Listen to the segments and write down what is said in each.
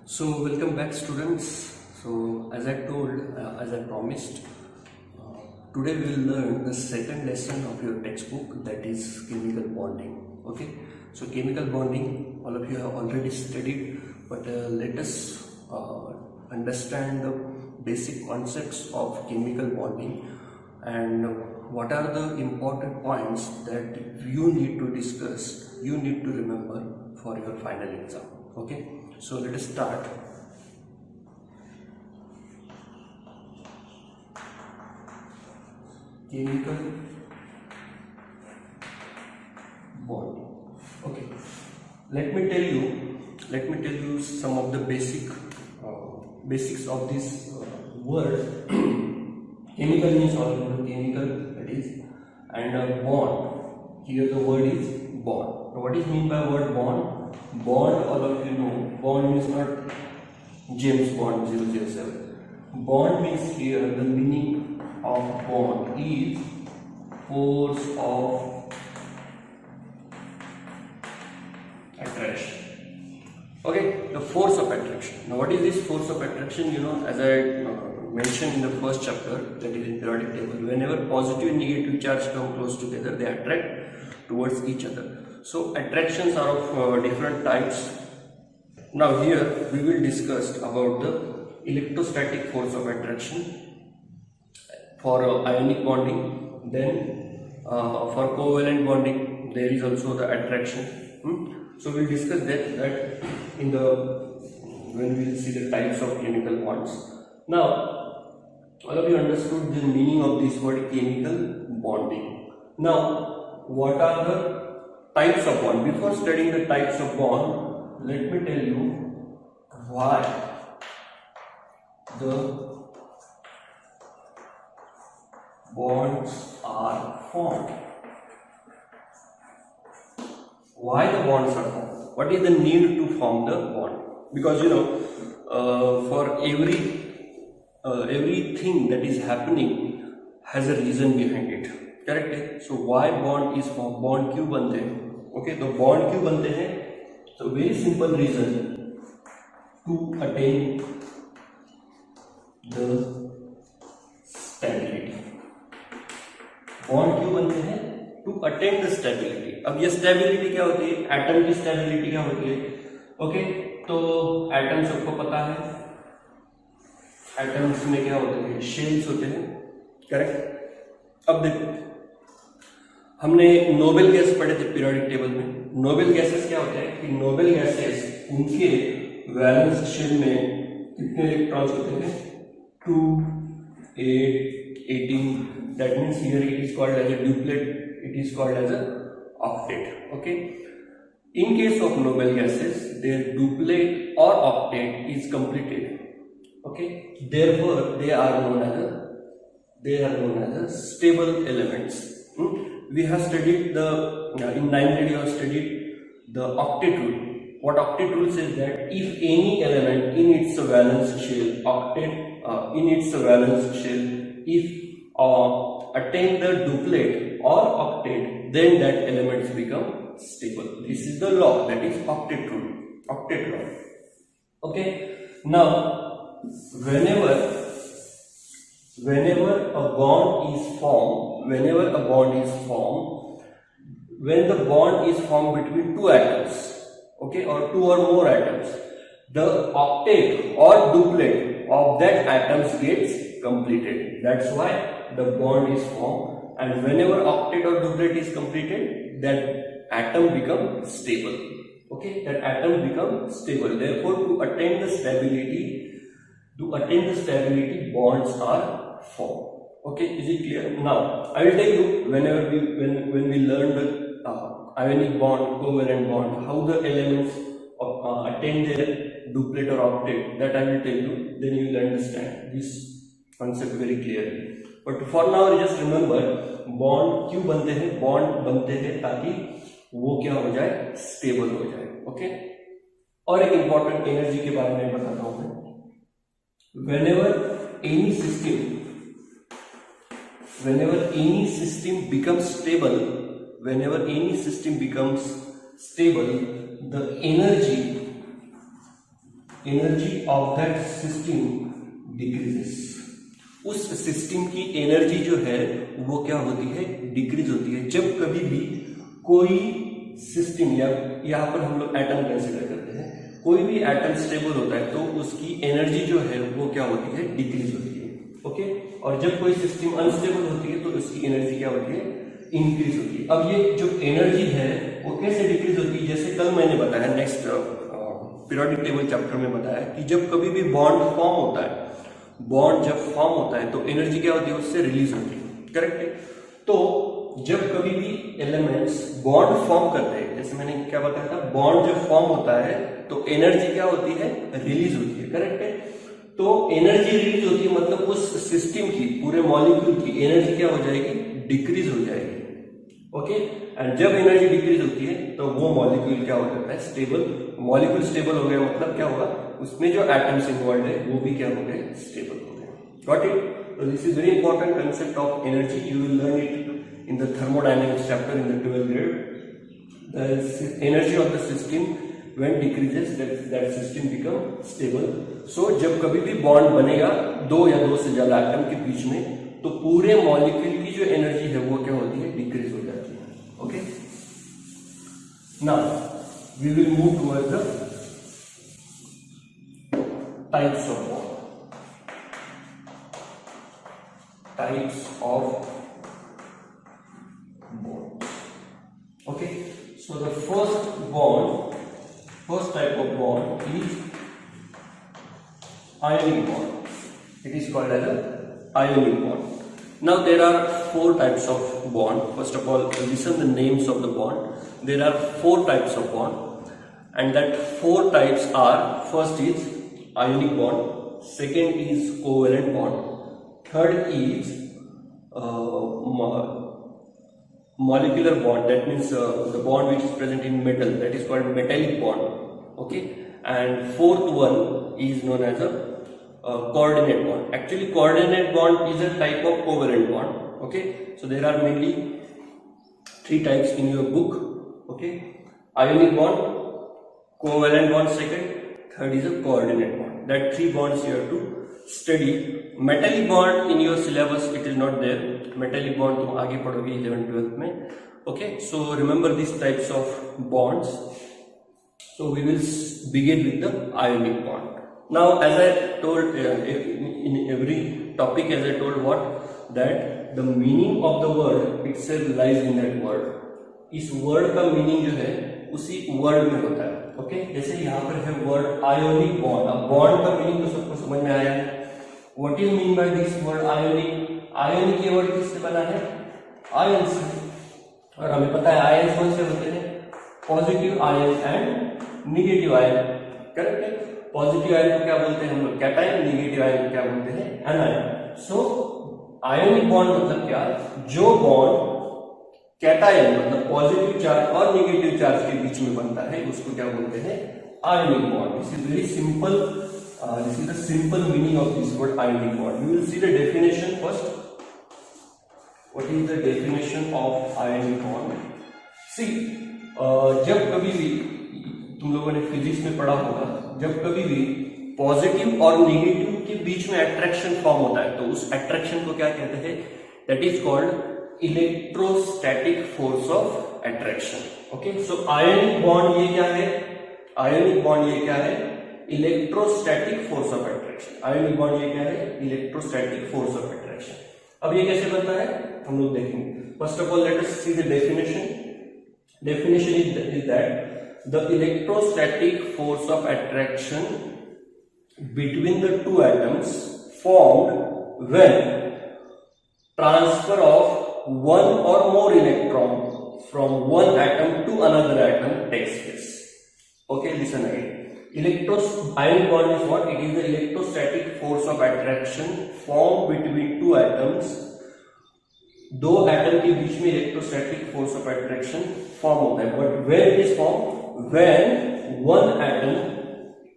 So welcome back students. So as I told, as I promised, today we will learn the second lesson of your textbook, that is chemical bonding. Okay, so chemical bonding all of you have already studied, but let us understand the basic concepts of chemical bonding and what are the important points that you need to discuss, you need to remember for your final exam. Okay, so let us start. Chemical bonding. Okay, let me tell you some of the basics of this word. Chemical means all chemical, that is, and bond. Here the word is bond. Now what is mean by word bond? Bond, all of you know, bond means not James Bond 007. Bond means here the meaning of bond is force of attraction. Okay, the force of attraction. Now what is this force of attraction? You know, as I mentioned in the first chapter, that is in periodic table, whenever positive and negative charge come close together, they attract towards each other. So attractions are of different types. Now here we will discuss about the electrostatic force of attraction for ionic bonding. Then for covalent bonding there is also the attraction. So we will discuss that in when we will see the types of chemical bonds. Now all of you understood the meaning of this word chemical bonding. Now what are the types of bond? Before studying the types of bond, let me tell you why the bonds are formed. Why the bonds are formed? What is the need to form the bond? Because you know, for everything that is happening has a reason behind it. Correct? So why bond is formed? Bond क्यों बनते हैं? Okay, तो bond क्यों बनते हैं? So very simple reason, to attain the stability. Bond क्यों बनते हैं? To attain the stability. अब ये stability क्या होती है? एटम की stability क्या होती है? ओके, तो एटम सबको पता है, एटम्स में क्या होते हैं? शेल्स होते हैं. करेक्ट? अब देखो, हमने नोबेल गैस पढ़े थे पीरियोडिक टेबल में. नोबेल गैसेस क्या होते हैं कि नोबेल गैसेस, उनके वैलेंस शेल में कितने इलेक्ट्रॉन्स होते हैं? 2, 8, 18. That means here it is called as a duplet, it is called as a octet. Okay, in case of noble gases their duplet और octet is completed. Okay, therefore they are known as a stable elements. We have studied in 9th grade you have studied the octet rule. What octet rule says that if any element in its valence shell if attain the duplet or octet, then that elements become stable. This is the law, that is octet rule, octet law. Okay, now whenever a bond is formed, when the bond is formed between two atoms, okay, or two or more atoms, the octet or duplet of that atoms gets completed. That's why the bond is formed, and whenever octet or duplet is completed, that atom becomes stable. Okay, that atom becomes stable. Therefore, to attain the stability, bonds are formed. Okay, is it clear? Now I will tell you, when we learn the ionic bond, covalent bond, how the elements attain their duplet or octet, that I will tell you. Then you will understand this concept very clearly. But for now just remember, bond क्यों बनते हैं? Bond बनते हैं ताकि वो क्या हो जाए? स्टेबल हो जाए. ओके, और एक इंपॉर्टेंट एनर्जी के बारे में बताता हूं मैं. Whenever any system becomes stable, the energy energy of that system decreases, उस सिस्टम की एनर्जी जो है वो क्या होती है, डिक्रीज होती है। जब कभी भी कोई सिस्टम या यहाँ पर हम लोग एटम कंसिडर करते हैं, कोई भी एटम स्टेबल होता है तो उसकी एनर्जी जो है वो क्या होती है, डिक्रीज होती है। ओके, और जब कोई सिस्टम अनस्टेबल होती है तो उसकी एनर्जी क्या होती है, इंक्रीज होती है। अब ये जो एनर्जी है वो कैसे डिक्रीज होती है, जैसे कल मैंने बताया नेक्स्ट पीरियोडिक टेबल चैप्टर में बताया कि जब कभी भी बॉन्ड फॉर्म होता है, बॉन्ड जब फॉर्म होता है तो एनर्जी क्या होती है, उससे रिलीज होती है। करेक्ट है। तो जब कभी भी एलिमेंट्स बॉन्ड फॉर्म करते हैं, जैसे मैंने क्या बताया था, बॉन्ड जब फॉर्म होता है तो एनर्जी क्या होती है, रिलीज होती है। करेक्ट है। तो एनर्जी रिलीज होती है मतलब उस सिस्टम की, पूरे मॉलिक्यूल की एनर्जी क्या हो जाएगी, डिक्रीज हो जाएगी। ओके, एंड जब एनर्जी डिक्रीज होती है तो वो मॉलिक्यूल क्या हो जाता है, स्टेबल। मॉलिक्यूल स्टेबल हो गया मतलब क्या होगा, उसमें जो एटम्स इन्वॉल्व है वो भी क्या हो गए, स्टेबल हो गए। Got it. So this is very important concept of energy. You will learn it in the thermodynamics chapter in the 12th grade. The energy of the system when decreases, that system become stable. So जब कभी भी bond बनेगा दो या दो से ज्यादा atom के बीच में, तो पूरे मॉलिक्यूल की जो एनर्जी है वो क्या होती है, डिक्रीज हो जाती है। Okay, now we will move towards the types of bond. Types of bonds. Okay, so the first type of bond is ionic bond. It is called as a ionic bond. Now there are four types of bond. First of all, listen the names of the bond. There are four types of bond, and that four types are: first is ionic bond, second is covalent bond, third is molecular bond, that means the bond which is present in metal, that is called metallic bond. Okay, and fourth one is known as a coordinate bond. Actually coordinate bond is a type of covalent bond. Okay, so there are mainly three types in your book. Okay, ionic bond, covalent bond second, third is a coordinate bond. That three bonds you have to study. Metallic bond in your syllabus it is not there. Metallic bond तुम आगे पढ़ोगे 11th 12th में। Okay, so remember this types of bonds. So we will begin with the ionic bond. Now as I told in every topic, as I told what that the meaning of the word itself lies in that word. इस word का meaning जो है उसी word में होता है। Okay, जैसे यहाँ पर है वर्ड आयोनिक बॉन्ड। अब बॉन्ड का मीनिंग तो सबको समझ में आया है। What is mean by this word ionic? Ionic ये वर्ड किससे बना है, आयन से। और हमें पता है आयन कौन से होते हैं, positive ion and negative ion. Correct है। पॉजिटिव आयन को क्या बोलते हैं हम लोग, कैटायन, निगेटिव आयन को क्या बोलते हैं, एनायन। सो आयोनिक बॉन्ड मतलब क्या, जो बॉन्ड कैटायन मतलब पॉजिटिव चार्ज और निगेटिव चार्ज के बीच में बनता है उसको क्या बोलते हैं, ionic bond. This is very simple. This is the simple meaning of this word ionic bond. We will see the definition first. What is the definition of ionic bond? See, जब कभी भी तुम लोगों ने फिजिक्स में पढ़ा होगा, जब कभी भी पॉजिटिव और निगेटिव के बीच में अट्रैक्शन फॉर्म होता है तो उस अट्रैक्शन को क्या कहते हैं, that is called electrostatic force of attraction. Okay, so ionic bond ये क्या है, आयोनिक बॉन्ड ये क्या है, electrostatic force of attraction. Ionic bond ये क्या है, इलेक्ट्रोस्टैटिक फोर्स ऑफ अट्रैक्शन। अब ये कैसे बनता है हम लोग देखेंगे। First of all let us see the definition. Definition is that the electrostatic force of attraction between the two atoms formed when transfer of one or more electron from one atom to another atom takes place. Okay, listen again. Ionic bond is what? It is the electrostatic force of attraction formed between two atoms. दो atom के बीच में electrostatic force of attraction form होता है, but where it is form, when one atom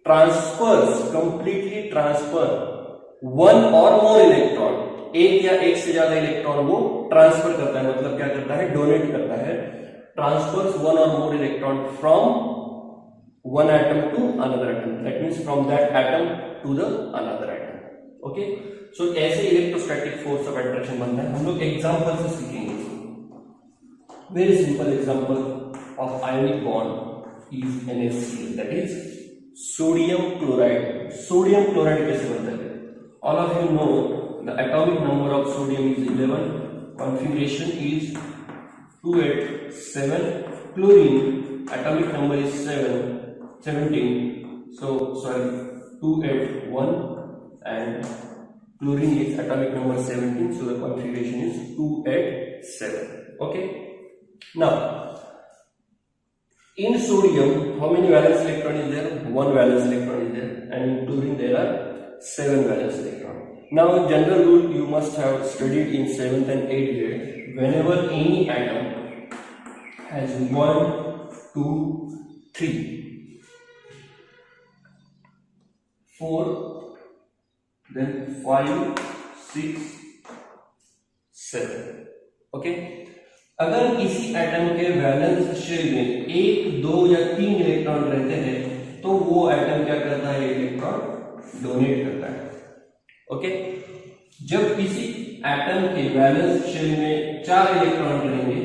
transfers, completely transfer one or more electron, एक या एक से ज्यादा इलेक्ट्रॉन वो ट्रांसफर करता है, मतलब क्या करता है, डोनेट करता है, transverse one or more electron from one atom to another atom, that means from that atom to the another atom. Okay, so ऐसे इलेक्ट्रोस्टैटिक फोर्स ऑफ अट्रैक्शन बनता है. हम लोग एग्जांपल से सीखेंगे. Very simple example of ionic bond is NaCl, that is sodium chloride. Sodium chloride कैसे बनता है? All of you know the atomic number of sodium is 11, configuration is 287, chlorine atomic number is 17, so sorry 281, and chlorine is atomic number 17, so the configuration is 287. Okay, now in sodium how many valence electron is there? 1 valence electron is there, and in chlorine there are 7 valence electron. Now general rule you must have studied in 7th and 8th grade. Whenever any atom has 1, 2, 3, 4, then 5, 6, 7. Okay, अगर किसी atom के valence shell में 1, 2 या 3 electron रहते हैं तो वो atom क्या करता है? इलेक्ट्रॉन डोनेट करता है. ओके, जब किसी एटम के वैलेंस शेल में 4 इलेक्ट्रॉन रहेंगे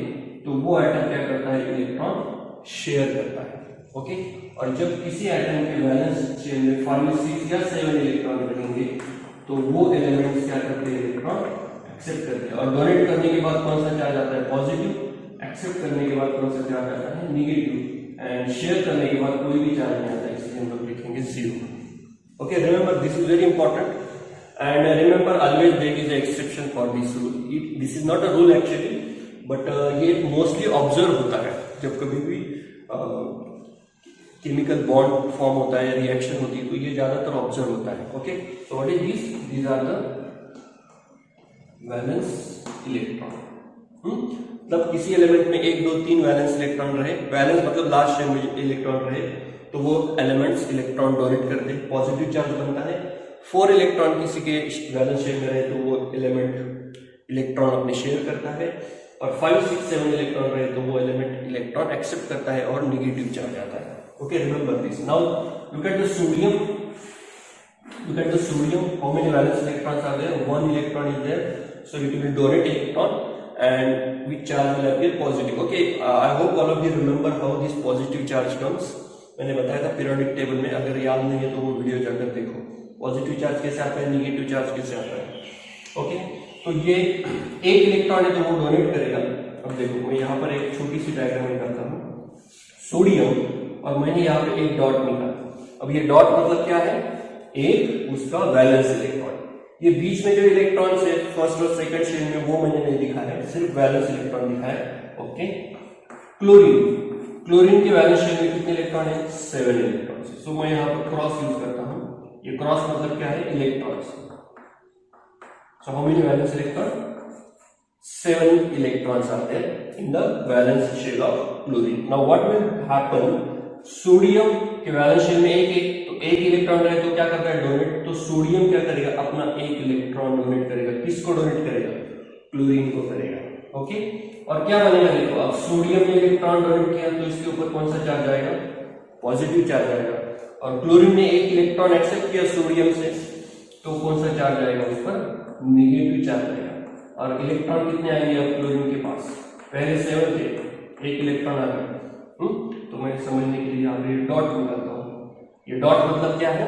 तो वो एटम क्या करता है? इलेक्ट्रॉन शेयर करता है. ओके, और जब किसी एटम के वैलेंस शेल में 5, 6 या 7 इलेक्ट्रॉन रहेंगे तो वो एलिमेंट्स क्या करते हैं? इलेक्ट्रॉन एक्सेप्ट करते हैं. और डोनेट करने के बाद कौन सा चार्ज आता है? पॉजिटिव. एक्सेप्ट करने के बाद कौन सा चार्ज आता है? नेगेटिव. एंड शेयर करने के बाद कोई भी चार्ज नहीं आता, इसलिए हम लोग लिखेंगे 0. Okay, remember this is very important, and remember always there is exception for this rule. This is not a rule actually, but ये मोस्टली ऑब्जर्व होता है जब कभी भी केमिकल बॉन्ड फॉर्म होता है या रिएक्शन होती है तो ये ज्यादातर ऑब्जर्व होता है. Okay, so what is this? These are the valence electron. मतलब किसी एलिमेंट में 1, 2, 3 वैलेंस इलेक्ट्रॉन रहे, वैलेंस मतलब लास्ट शेल में इलेक्ट्रॉन रहे तो वो एलिमेंट्स इलेक्ट्रॉन डोनेट करते हैं, पॉजिटिव चार्ज बनता है. 4 इलेक्ट्रॉन किसी के वैलेंस शेल में रहे तो वो एलिमेंट इलेक्ट्रॉन अपने शेयर करता है, और 5, 6, 7 इलेक्ट्रॉन रहे तो वो एलिमेंट इलेक्ट्रॉन एक्सेप्ट करता है और नेगेटिव चार्ज आता है. Okay, remember this. Now look at the sodium. Look at the sodium. How many valence electrons are there? 1 electron is there, so it will donate electron, and which charge will appear? Positive. Okay, I hope all of you remember how this positive charge comes. मैंने बताया था periodic table में, अगर याद नहीं है तो वो वीडियो जाकर देखो. पॉजिटिव चार्ज कैसे आता है, नेगेटिव चार्ज कैसे आता है. ओके, तो ये 1 इलेक्ट्रॉन है तो वो डोनेट करेगा. अब देखो मैं यहाँ पर एक छोटी सी डायग्राम निकालता हूँ. सोडियम, और मैंने यहाँ पे एक डॉट निकाला. अब ये डॉट मतलब क्या है? एक उसका वैलेंस इलेक्ट्रॉन. ये बीच में जो इलेक्ट्रॉन्स है फर्स्ट और सेकंड शेल में वो मैंने नहीं दिखाया है, सिर्फ वैलेंस इलेक्ट्रॉन दिखाया है. Okay, chlorine. क्लोरीन के वैलेंस शेल में कितने इलेक्ट्रॉन है? 7 इलेक्ट्रॉन. सो मैं यहाँ पर क्रॉस यूज करता हूँ. ये क्रॉस मतलब क्या है? Electrons. So how many valence electron? 7 electrons are there in the valence shell of chlorine. Now what will happen? Sodium के वैलेंस शेल में एक इलेक्ट्रॉन रहे तो क्या करता है? डोनेट. तो सोडियम क्या करेगा? अपना 1 इलेक्ट्रॉन डोनेट करेगा. किसको डोनेट करेगा? क्लोरीन को करेगा. ओके, और क्या बनेगा? देखो, अब सोडियम ने इलेक्ट्रॉन डोनेट किया तो इसके ऊपर कौन सा चार्ज आएगा? पॉजिटिव चार्ज आएगा. और क्लोरीन ने 1 इलेक्ट्रॉन एक्सेप्ट किया सोडियम से तो कौन सा चार्ज आएगा? उस पर नेगेटिव चार्ज आएगा. और इलेक्ट्रॉन कितने आएंगे अब क्लोरीन के पास? पहले 7 थे, 1 इलेक्ट्रॉन आ गया. तो मैं समझने के लिए यहाँ पे डॉट लगाता हूँ. ये डॉट मतलब क्या है?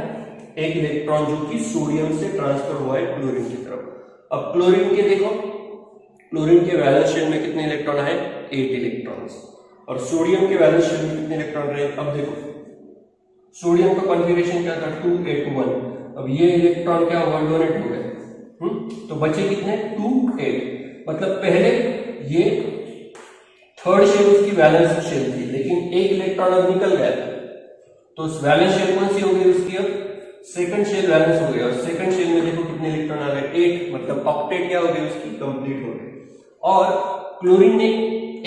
1 इलेक्ट्रॉन जो कि सोडियम से ट्रांसफर हुआ है क्लोरीन की तरफ. अब क्लोरीन के देखो, क्लोरीन के वैलेंस शेल में कितने इलेक्ट्रॉन आए? 8 इलेक्ट्रॉन्स. और सोडियम के वैलेंस शेल में कितने इलेक्ट्रॉन रहे? अब देखो, सोडियम का कॉन्फ़िगरेशन क्या था? 281. अब ये इलेक्ट्रॉन क्या हुआ? डोनेट हो गए. तो बचे कितने? 2, 8. मतलब पहले ये थर्ड शेल उसकी वैलेंस शेल थी, लेकिन 1 इलेक्ट्रॉन अब निकल गया था तो उस वैलेंस शेल कौन सी हो गई उसकी? अब सेकंड शेल वैलेंस हो गई. और सेकंड शेल में देखो कितने इलेक्ट्रॉन आ गए? 8. मतलब ऑक्टेट क्या हो गई उसकी? कंप्लीट हो गई. और क्लोरीन ने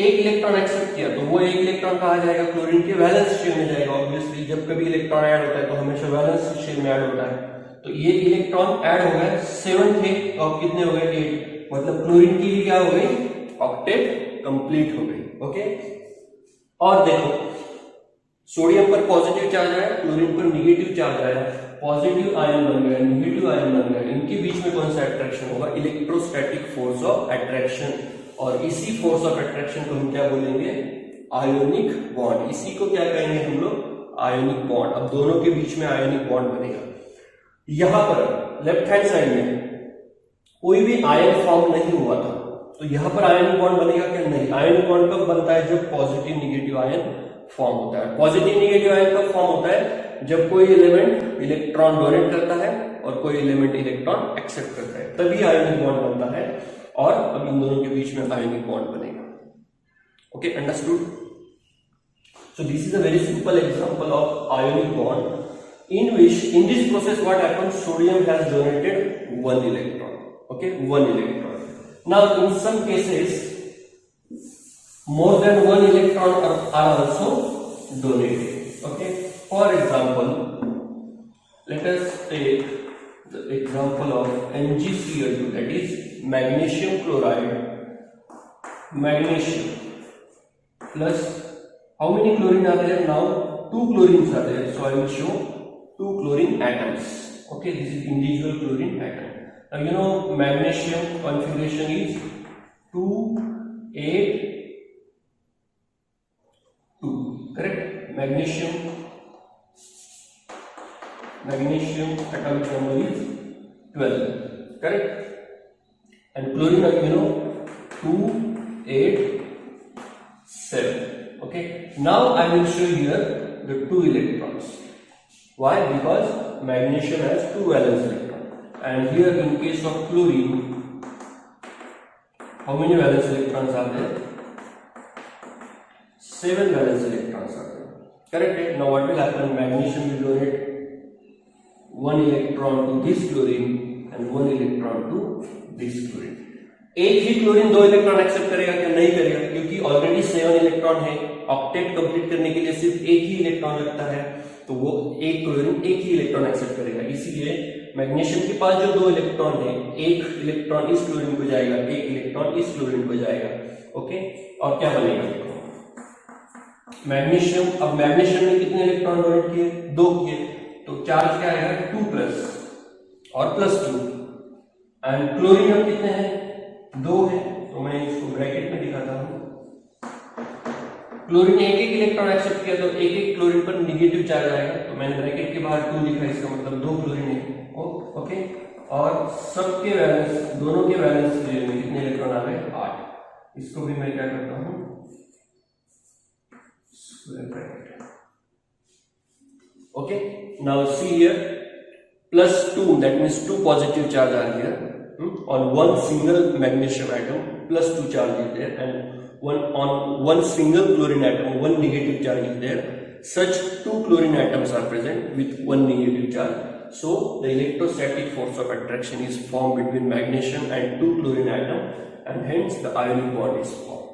1 इलेक्ट्रॉन एक्सेप्ट किया तो वो 1 इलेक्ट्रॉन कहा जाएगा? क्लोरीन के वैलेंस शेल में जाएगा. ऑब्वियसली जब कभी इलेक्ट्रॉन ऐड होता है तो हमेशा वैलेंस शेल में ऐड होता है. तो ये इलेक्ट्रॉन ऐड हो गए, 7 थे तो अब कितने हो गए? 8. मतलब क्लोरीन की भी क्या हो गई? ऑक्टेट कंप्लीट हो गई. ओके, और देखो सोडियम पर पॉजिटिव चार्ज आया, क्लोरीन पर निगेटिव चार्ज आया, पॉजिटिव आयन बन गया, निगेटिव आयन बन गया, इनके बीच में कौन सा अट्रैक्शन होगा? Electrostatic force of attraction. और इसी फोर्स ऑफ अट्रैक्शन को हम क्या बोलेंगे? Ionic bond. इसी को क्या कहेंगे हम लोग? Ionic bond. अब दोनों के बीच में आयोनिक बॉन्ड बनेगा। यहां पर लेफ्ट हैंड साइड में कोई भी आयन फॉर्म नहीं हुआ था, तो यहां पर आयोनिक बॉन्ड बनेगा क्या? नहीं। आयोनिक बॉन्ड कब बनता है? जब पॉजिटिव निगेटिव आयन फॉर्म होता है। पॉजिटिव निगेटिव आयन कब फॉर्म होता है? जब कोई एलिमेंट इलेक्ट्रॉन डोनेट करता है और कोई एलिमेंट इलेक्ट्रॉन एक्सेप्ट करता है, तभी आयोनिक बॉन्ड बनता है। और अब इन दोनों के बीच में आयोनिक बॉन्ड बनेगा। Okay, understood? So this is a very simple example of ionic bond, in which in this process what happens? Sodium has donated one electron. Okay, one electron. Now in some cases more than one electron are also donated. Okay, for example, let us take the example of MgCl2, that is magnesium chloride, magnesium plus how many chlorine are there now? 2 chlorines are there, so I will show 2 chlorine atoms. Okay, this is individual chlorine atom. Now you know magnesium configuration is 2 8 2, correct? Magnesium atomic number is 12, correct? And chlorine, you know, 2 8 7. Okay, now I will show here the 2 electrons. Why? Because magnesium has 2 valence electrons, and here in case of chlorine, how many valence electrons are there? 7 valence electrons are there, correct? Now what will happen? Magnesium will donate 1 electron to this chlorine and 1 electron to this chlorine. एक ही chlorine 2 electron accept करेगा क्या? नहीं करेगा, क्योंकि already 7 electron है। Octet complete करने के लिए सिर्फ एक ही इलेक्ट्रॉन लगता है, तो वो एक क्लोरीन एक ही इलेक्ट्रॉन एक्सेप्ट करेगा। इसीलिए मैग्नीशियम के पास जो 2 इलेक्ट्रॉन है, एक इलेक्ट्रॉन इस क्लोरीन को जाएगा, एक इलेक्ट्रॉन इस क्लोरीन को जाएगा। ओके, और क्या बनेगा? मैग्नीशियम, अब मैग्नीशियम ने कितने इलेक्ट्रॉन डोनेट किए? 2 किए, तो चार्ज क्या आएगा? 2 प्लस और +2। एंड क्लोरीन अब कितने हैं? 2 है, तो मैं इसको ब्रैकेट में दिखाता हूं। क्लोरीन ने एक इलेक्ट्रॉन एक्सेप्ट किया, तो एक क्लोरीन पर निगेटिव चार्ज आएगा, तो मैंने ब्रैकेट के बाहर 2 लिखा, इसका मतलब 2 क्लोरीन है। ओके, और सबके वैलेंस, दोनों के वैलेंस में कितने इलेक्ट्रॉन आ गए? 8। इसको भी मैं क्या करता हूं? Square bracket. Okay, now see here, +2, that means 2 positive charge are here. On one single magnesium atom, +2 charge is there, and on one single chlorine atom, 1 negative charge is there. Such 2 chlorine atoms are present with 1 negative charge. So the electrostatic force of attraction is formed between magnesium and 2 chlorine atom, and hence the ionic bond is formed.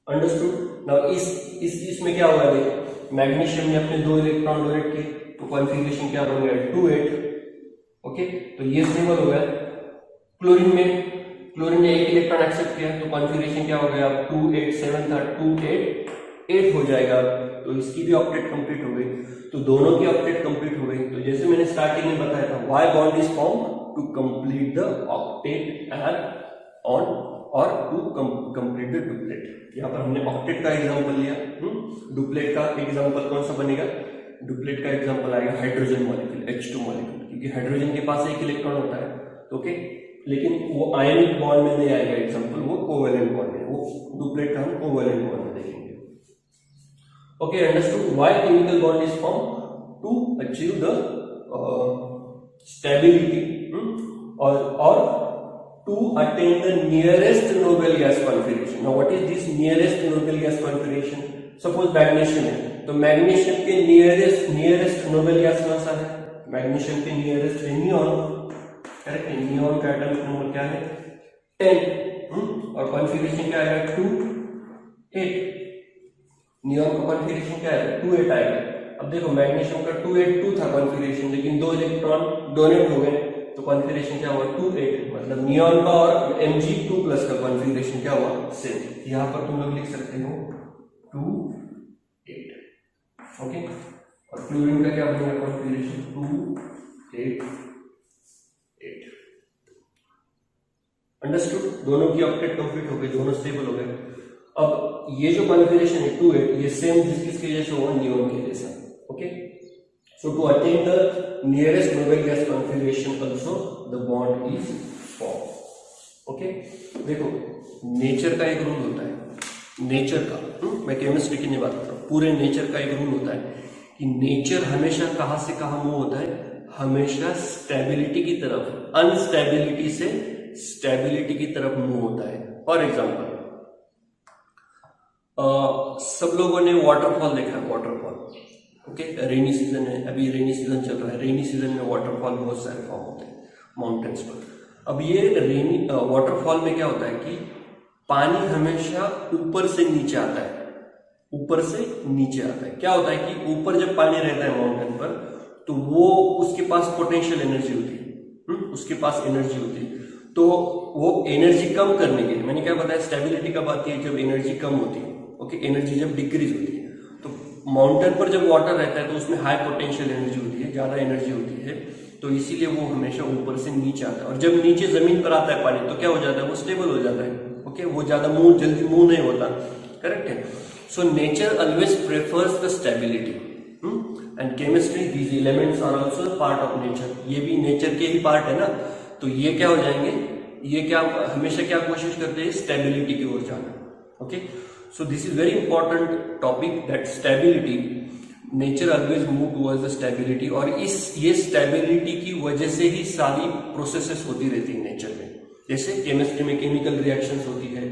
Understood? Now इसमें क्या होगा? देखो, magnesium ने अपने 2 electron donate किए, तो configuration क्या बन गया? 2 8। ओके, तो ये सिंबल हो गया। क्लोरीन ने 1 इलेक्ट्रॉन एक्सेप्ट किया, तो कॉन्फ़िगरेशन क्या हो गया? 2 8 7 था, 2 8 8 हो जाएगा, तो इसकी भी ऑक्टेट कंप्लीट हो गई, तो दोनों की ऑक्टेट कंप्लीट हो गई। तो जैसे मैंने स्टार्टिंग में बताया था, why bond is form? To complete the octet and on or to complete the duplet. यहाँ पर हमने ऑक्टेट का एग्जांपल लिया। डुप्लेट का एग्जांपल कौन सा बनेगा? डुप्लेट का एग्जांपल आएगा हाइड्रोजन मॉलिक्यूल, H2 मॉलिक्यूल, क्योंकि हाइड्रोजन के पास 1 इलेक्ट्रॉन होता है। ओके, लेकिन वो आयनिक बॉन्ड में नहीं आएगा एग्जांपल, वो कोवेलेंट बॉन्ड में, वो डुप्लेट का हम कोवेलेंट बॉन्ड में देखेंगे। Okay, understood? Why chemical bond is form? To achieve the stability or to attain the nearest noble gas configuration. Now what is this nearest noble gas configuration? Suppose magnesium है, तो magnesium के nearest noble gas कौन सा है? Magnesium के nearest है neon, correct है? Neon का एटॉमिक नंबर क्या है? 10, और कॉन्फ़िगरेशन क्या आएगा? 2 8। नियॉन का कॉन्फ़िगरेशन क्या है? 2 8 आएगा। अब देखो, मैग्नीशियम का 2 8 2 था कॉन्फ़िगरेशन, लेकिन 2 इलेक्ट्रॉन डोनेट हो गए, तो कॉन्फ़िगरेशन क्या हुआ? 2 8, मतलब नियॉन का और Mg2+ का कॉन्फ़िगरेशन क्या हुआ? सेम। यहां पर तुम लोग लिख सकते हो 2 8। ओके, और क्लोरीन का क्या बनेगा कॉन्फ़िगरेशन 2 8 8। अंडरस्टूड, दोनों की ऑक्टेट कंप्लीट हो गई, दोनों स्टेबल हो गए। अब ये जो कॉन्फ़िगरेशन है 2 8 ये सेम जिसके जैसे हो नियोन के जैसा। Okay, so to attain the nearest noble gas configuration also the bond is formed। Okay, देखो नेचर का एक रूल होता है, नेचर का मैं केमिस्ट्री की नहीं बात कर रहा हूँ, पूरे नेचर का एक रूल होता है कि नेचर हमेशा कहाँ से कहाँ मूव होता है, हमेशा स्टेबिलिटी की तरफ, अनस्टेबिलिटी से स्टेबिलिटी की तरफ मूव होता है। फॉर एग्जाम्पल सब लोगों ने वाटरफॉल देखा है, वाटरफॉल। ओके, रेनी सीजन है, अभी रेनी सीजन चल रहा है, रेनी सीजन में वाटरफॉल बहुत सारे फॉर्म होते हैं माउंटेन्स पर। अब ये रेनी वाटरफॉल में क्या होता है कि पानी हमेशा ऊपर से नीचे आता है, ऊपर से नीचे आता है। क्या होता है कि ऊपर जब पानी रहता है माउंटेन पर तो वो उसके पास पोटेंशियल एनर्जी होती है, उसके पास एनर्जी होती है, तो वो एनर्जी कम करने के लिए, मैंने क्या बताया स्टेबिलिटी कब आती है, जब एनर्जी कम होती है। ओके, एनर्जी जब डिक्रीज होती है, तो माउंटेन पर जब वाटर रहता है तो उसमें हाई पोटेंशियल एनर्जी होती है, ज्यादा एनर्जी होती है, तो इसीलिए वो हमेशा ऊपर से नीचे आता है। और जब नीचे जमीन पर आता है पानी तो क्या हो जाता है, वो स्टेबल हो जाता है। ओके, वो ज्यादा जल्दी मूव नहीं होता। करेक्ट है। So nature always prefers the stability and chemistry these elements are also part of nature. ये भी नेचर के ही पार्ट है ना, तो ये क्या हो जाएंगे, ये क्या हमेशा क्या कोशिश करते हैं, स्टेबिलिटी की ओर जाना। Okay, so this is very important topic that stability, nature always move towards the stability, और ये स्टेबिलिटी की वजह से ही सारी प्रोसेसेस होती रहती है नेचर में। जैसे केमिस्ट्री में केमिकल रिएक्शंस होती है,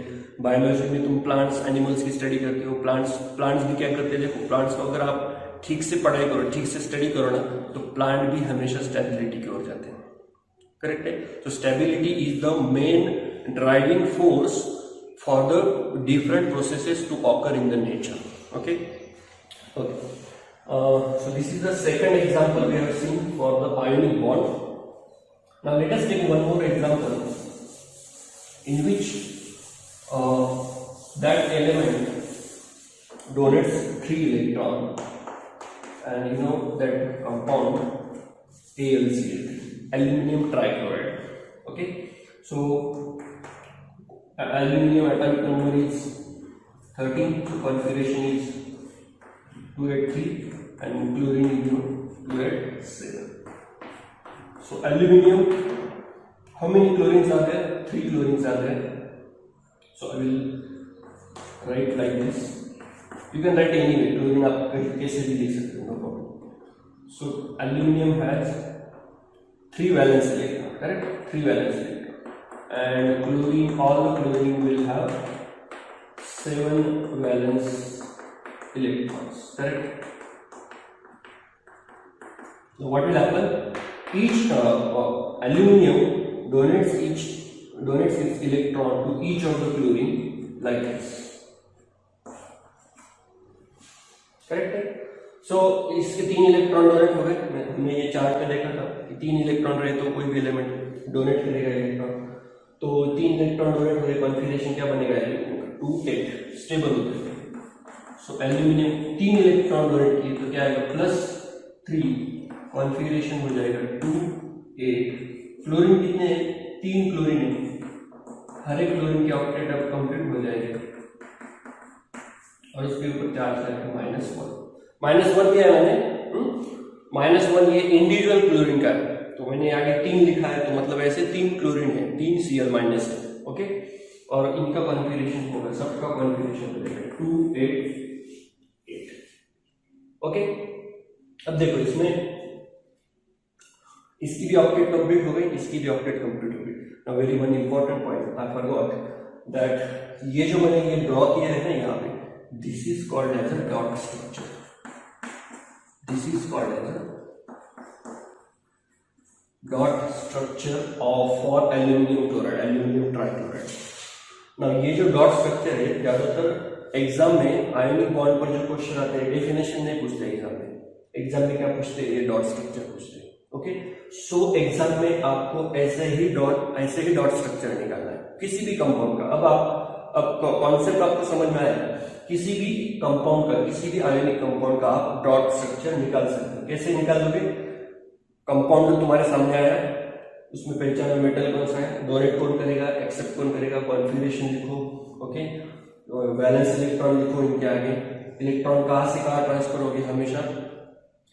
बायोलॉजी में तुम प्लांट्स एनिमल्स की स्टडी करते हो, प्लांट्स भी क्या करते हैं, देखो प्लांट्स को अगर आप ठीक से पढ़ाई करो, ठीक से स्टडी करो ना, तो प्लांट भी हमेशा स्टेबिलिटी की ओर जाते हैं। करेक्ट है। तो stability is the main driving force for the different processes to occur in the nature. Okay, okay. So this is the second example we have seen for the ionic bond. Now let us take one more example in which that element donates 3 electrons, and you know that compound AlCl, aluminium trichloride. Okay, so aluminium atomic number is 13, so configuration is 283, and chlorine is 287. So aluminium, how many chlorines are there? 3 chlorines are there. So I will write like this. You can write anyway, chlorine आप कैसे भी लिख सकते हो, no problem. So aluminium has 3 valence electron, correct? 3 valence electron. And chlorine, all the chlorine will have 7 valence electrons, correct? So what will happen? Each aluminium donates its electron to each of the chlorine like this, correct? So इसके 3 electron donate हो गए। हमने ये chart में देखा था कि 3 electron रहे तो कोई भी एलिमेंट डोनेट करेगा इलेक्ट्रॉन, तो 3 इलेक्ट्रॉन डोनेट हो गए, कॉन्फिगरेशन क्या बनेगा, 2 8 स्टेबल होता है। सो एल्यूमिनियम 3 इलेक्ट्रॉन डोनेट किए तो क्या आएगा, +3, कॉन्फिगरेशन हो जाएगा 2 8। फ्लोरीन कितने हैं, 3 क्लोरीन है, हर एक क्लोरीन के ऑक्टेट अब कंप्लीट हो जाएगा, और इसके ऊपर चार्ज आएगा -1 दिया है मैंने, -1 ये इंडिविजुअल क्लोरीन का है, तो मैंने आगे 3 लिखा है, तो मतलब ऐसे 3 क्लोरीन है, 3 Cl- है। ओके, और इनका कॉन्फिगरेशन होगा, सबका कॉन्फिगरेशन हो जाएगा 2 8 8। ओके, अब देखो इसमें इसकी भी ऑक्टेट कंप्लीट हो गई, इसकी भी ऑक्टेट कंप्लीट हो गई। Now very one important point I forgot that, ये जो मैंने ये ड्रॉ किया है ना यहाँ पे, this is called as a dot structure, this is called as a dot structure for aluminium chloride, aluminium trichloride. ना ये जो डॉट स्ट्रक्चर है ज्यादातर एग्जाम में आयोनिक बॉन्ड पर जो क्वेश्चन आते हैं डेफिनेशन नहीं पूछते एग्जाम में क्या पूछते हैं, ये डॉट स्ट्रक्चर पूछते हैं। ओके, सो एग्जाम में आपको ऐसे ही डॉट स्ट्रक्चर निकालना है किसी भी कंपाउंड का। अब कॉन्सेप्ट आपको समझ में आया किसी भी कंपाउंड का, किसी भी आयोनिक कंपाउंड का आप डॉट स्ट्रक्चर निकाल सकते हो। कैसे निकालोगे? कंपाउंड तुम्हारे सामने आया है, उसमें पहचाना मेटल कौन सा है, डोनेट कौन करेगा, एक्सेप्ट कौन करेगा, कॉन्फिगरेशन लिखो, ओके, वैलेंस इलेक्ट्रॉन लिखो इनके आगे। इलेक्ट्रॉन कहां से कहां ट्रांसफर होगी? हमेशा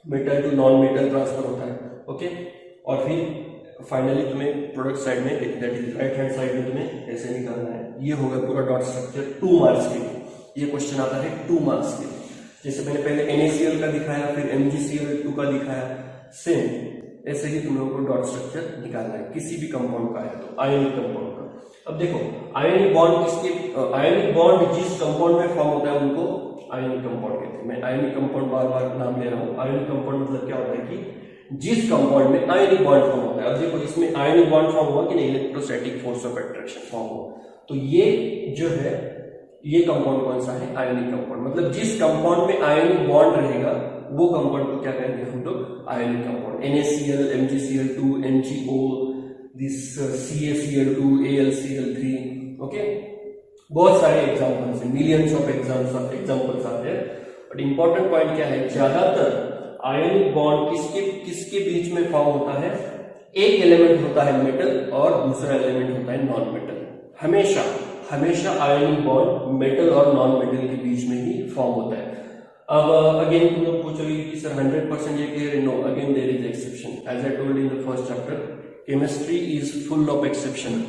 metal to non metal transfer होता है, ओके। और फिर फाइनली तुम्हें प्रोडक्ट साइड में, that is right hand side में तुम्हें ऐसे निकालना है। ये होगा पूरा डॉट स्ट्रक्चर 2 मार्क्स के लिए। ये क्वेश्चन आता है 2 मार्क्स के लिए। जैसे मैंने पहले NaCl का दिखाया, फिर MgCl2 का दिखाया, सेम ऐसे ही तुम लोगों को डॉट स्ट्रक्चर निकालना है किसी भी कंपाउंड का है तो, आयोनिक कंपाउंड का। अब देखो आयोनिक बॉन्ड किसके, आयोनिक बॉन्ड जिस कंपाउंड में फॉर्म होता है उनको आयोनिक कंपाउंड कहते हैं। मैं आयोनिक कंपाउंड बार बार नाम ले रहा हूँ। आयोनिक कंपाउंड मतलब क्या होता है कि जिस कंपाउंड में आयोनिक बॉन्ड फॉर्म होता है। अब देखो इसमें आयोनिक बॉन्ड फॉर्म हुआ कि नहीं, electrostatic force of attraction form हुआ, तो ये जो है ये कंपाउंड कौन सा है? Ionic compound. मतलब जिस कंपाउंड में आयोनिक बॉन्ड रहेगा वो कंपाउंड को क्या कहेंगे हम लोग? Ionic compound. NaCl, MgCl2, MgO, this CaCl2, AlCl3, okay. बहुत सारे एग्जांपल्स हैं, मिलियंस ऑफ एग्जांपल्स आते हैं, बट इंपॉर्टेंट पॉइंट क्या है? ज्यादातर आयोनिक बॉन्ड किसके बीच में फॉर्म होता है? एक एलिमेंट होता है मेटल और दूसरा एलिमेंट होता है नॉन मेटल। हमेशा आयोनिक बॉन्ड मेटल और नॉन मेटल के बीच में ही फॉर्म होता है। अब अगेन तुम लोग पूछोगे कि सर 100% ये क्लियर है? No, again there is exception. As I told in the first chapter, chemistry is full of exception.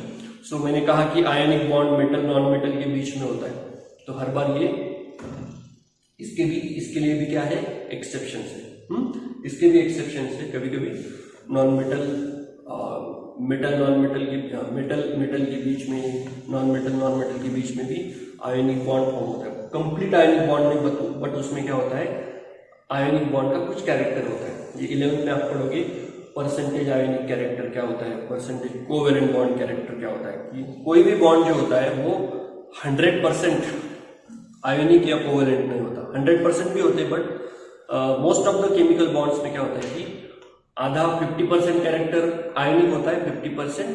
So मैंने कहा कि ionic bond metal non metal के बीच में होता है, तो हर बार ये इसके लिए भी क्या है? एक्सेप्शन है। इसके भी एक्सेप्शन है। कभी कभी non metal metal non metal के मेटल के बीच में, नॉन मेटल के बीच में भी आयोनिक बॉन्ड फॉर्म होता है। कंप्लीट आयोनिक बॉन्ड नहीं, बट उसमें क्या होता है? आयोनिक बॉन्ड का कुछ कैरेक्टर होता है। ये 11th में आप पढ़ोगे, परसेंटेज आयोनिक कैरेक्टर क्या होता है, परसेंटेज कोवेलेंट बॉन्ड कैरेक्टर क्या होता है, कि कोई भी बॉन्ड जो होता है वो 100% आयोनिक या कोवेलेंट नहीं होता। 100% भी होते, but most of the chemical bonds में क्या होता है कि आधा 50% कैरेक्टर आयोनिक होता है, 50%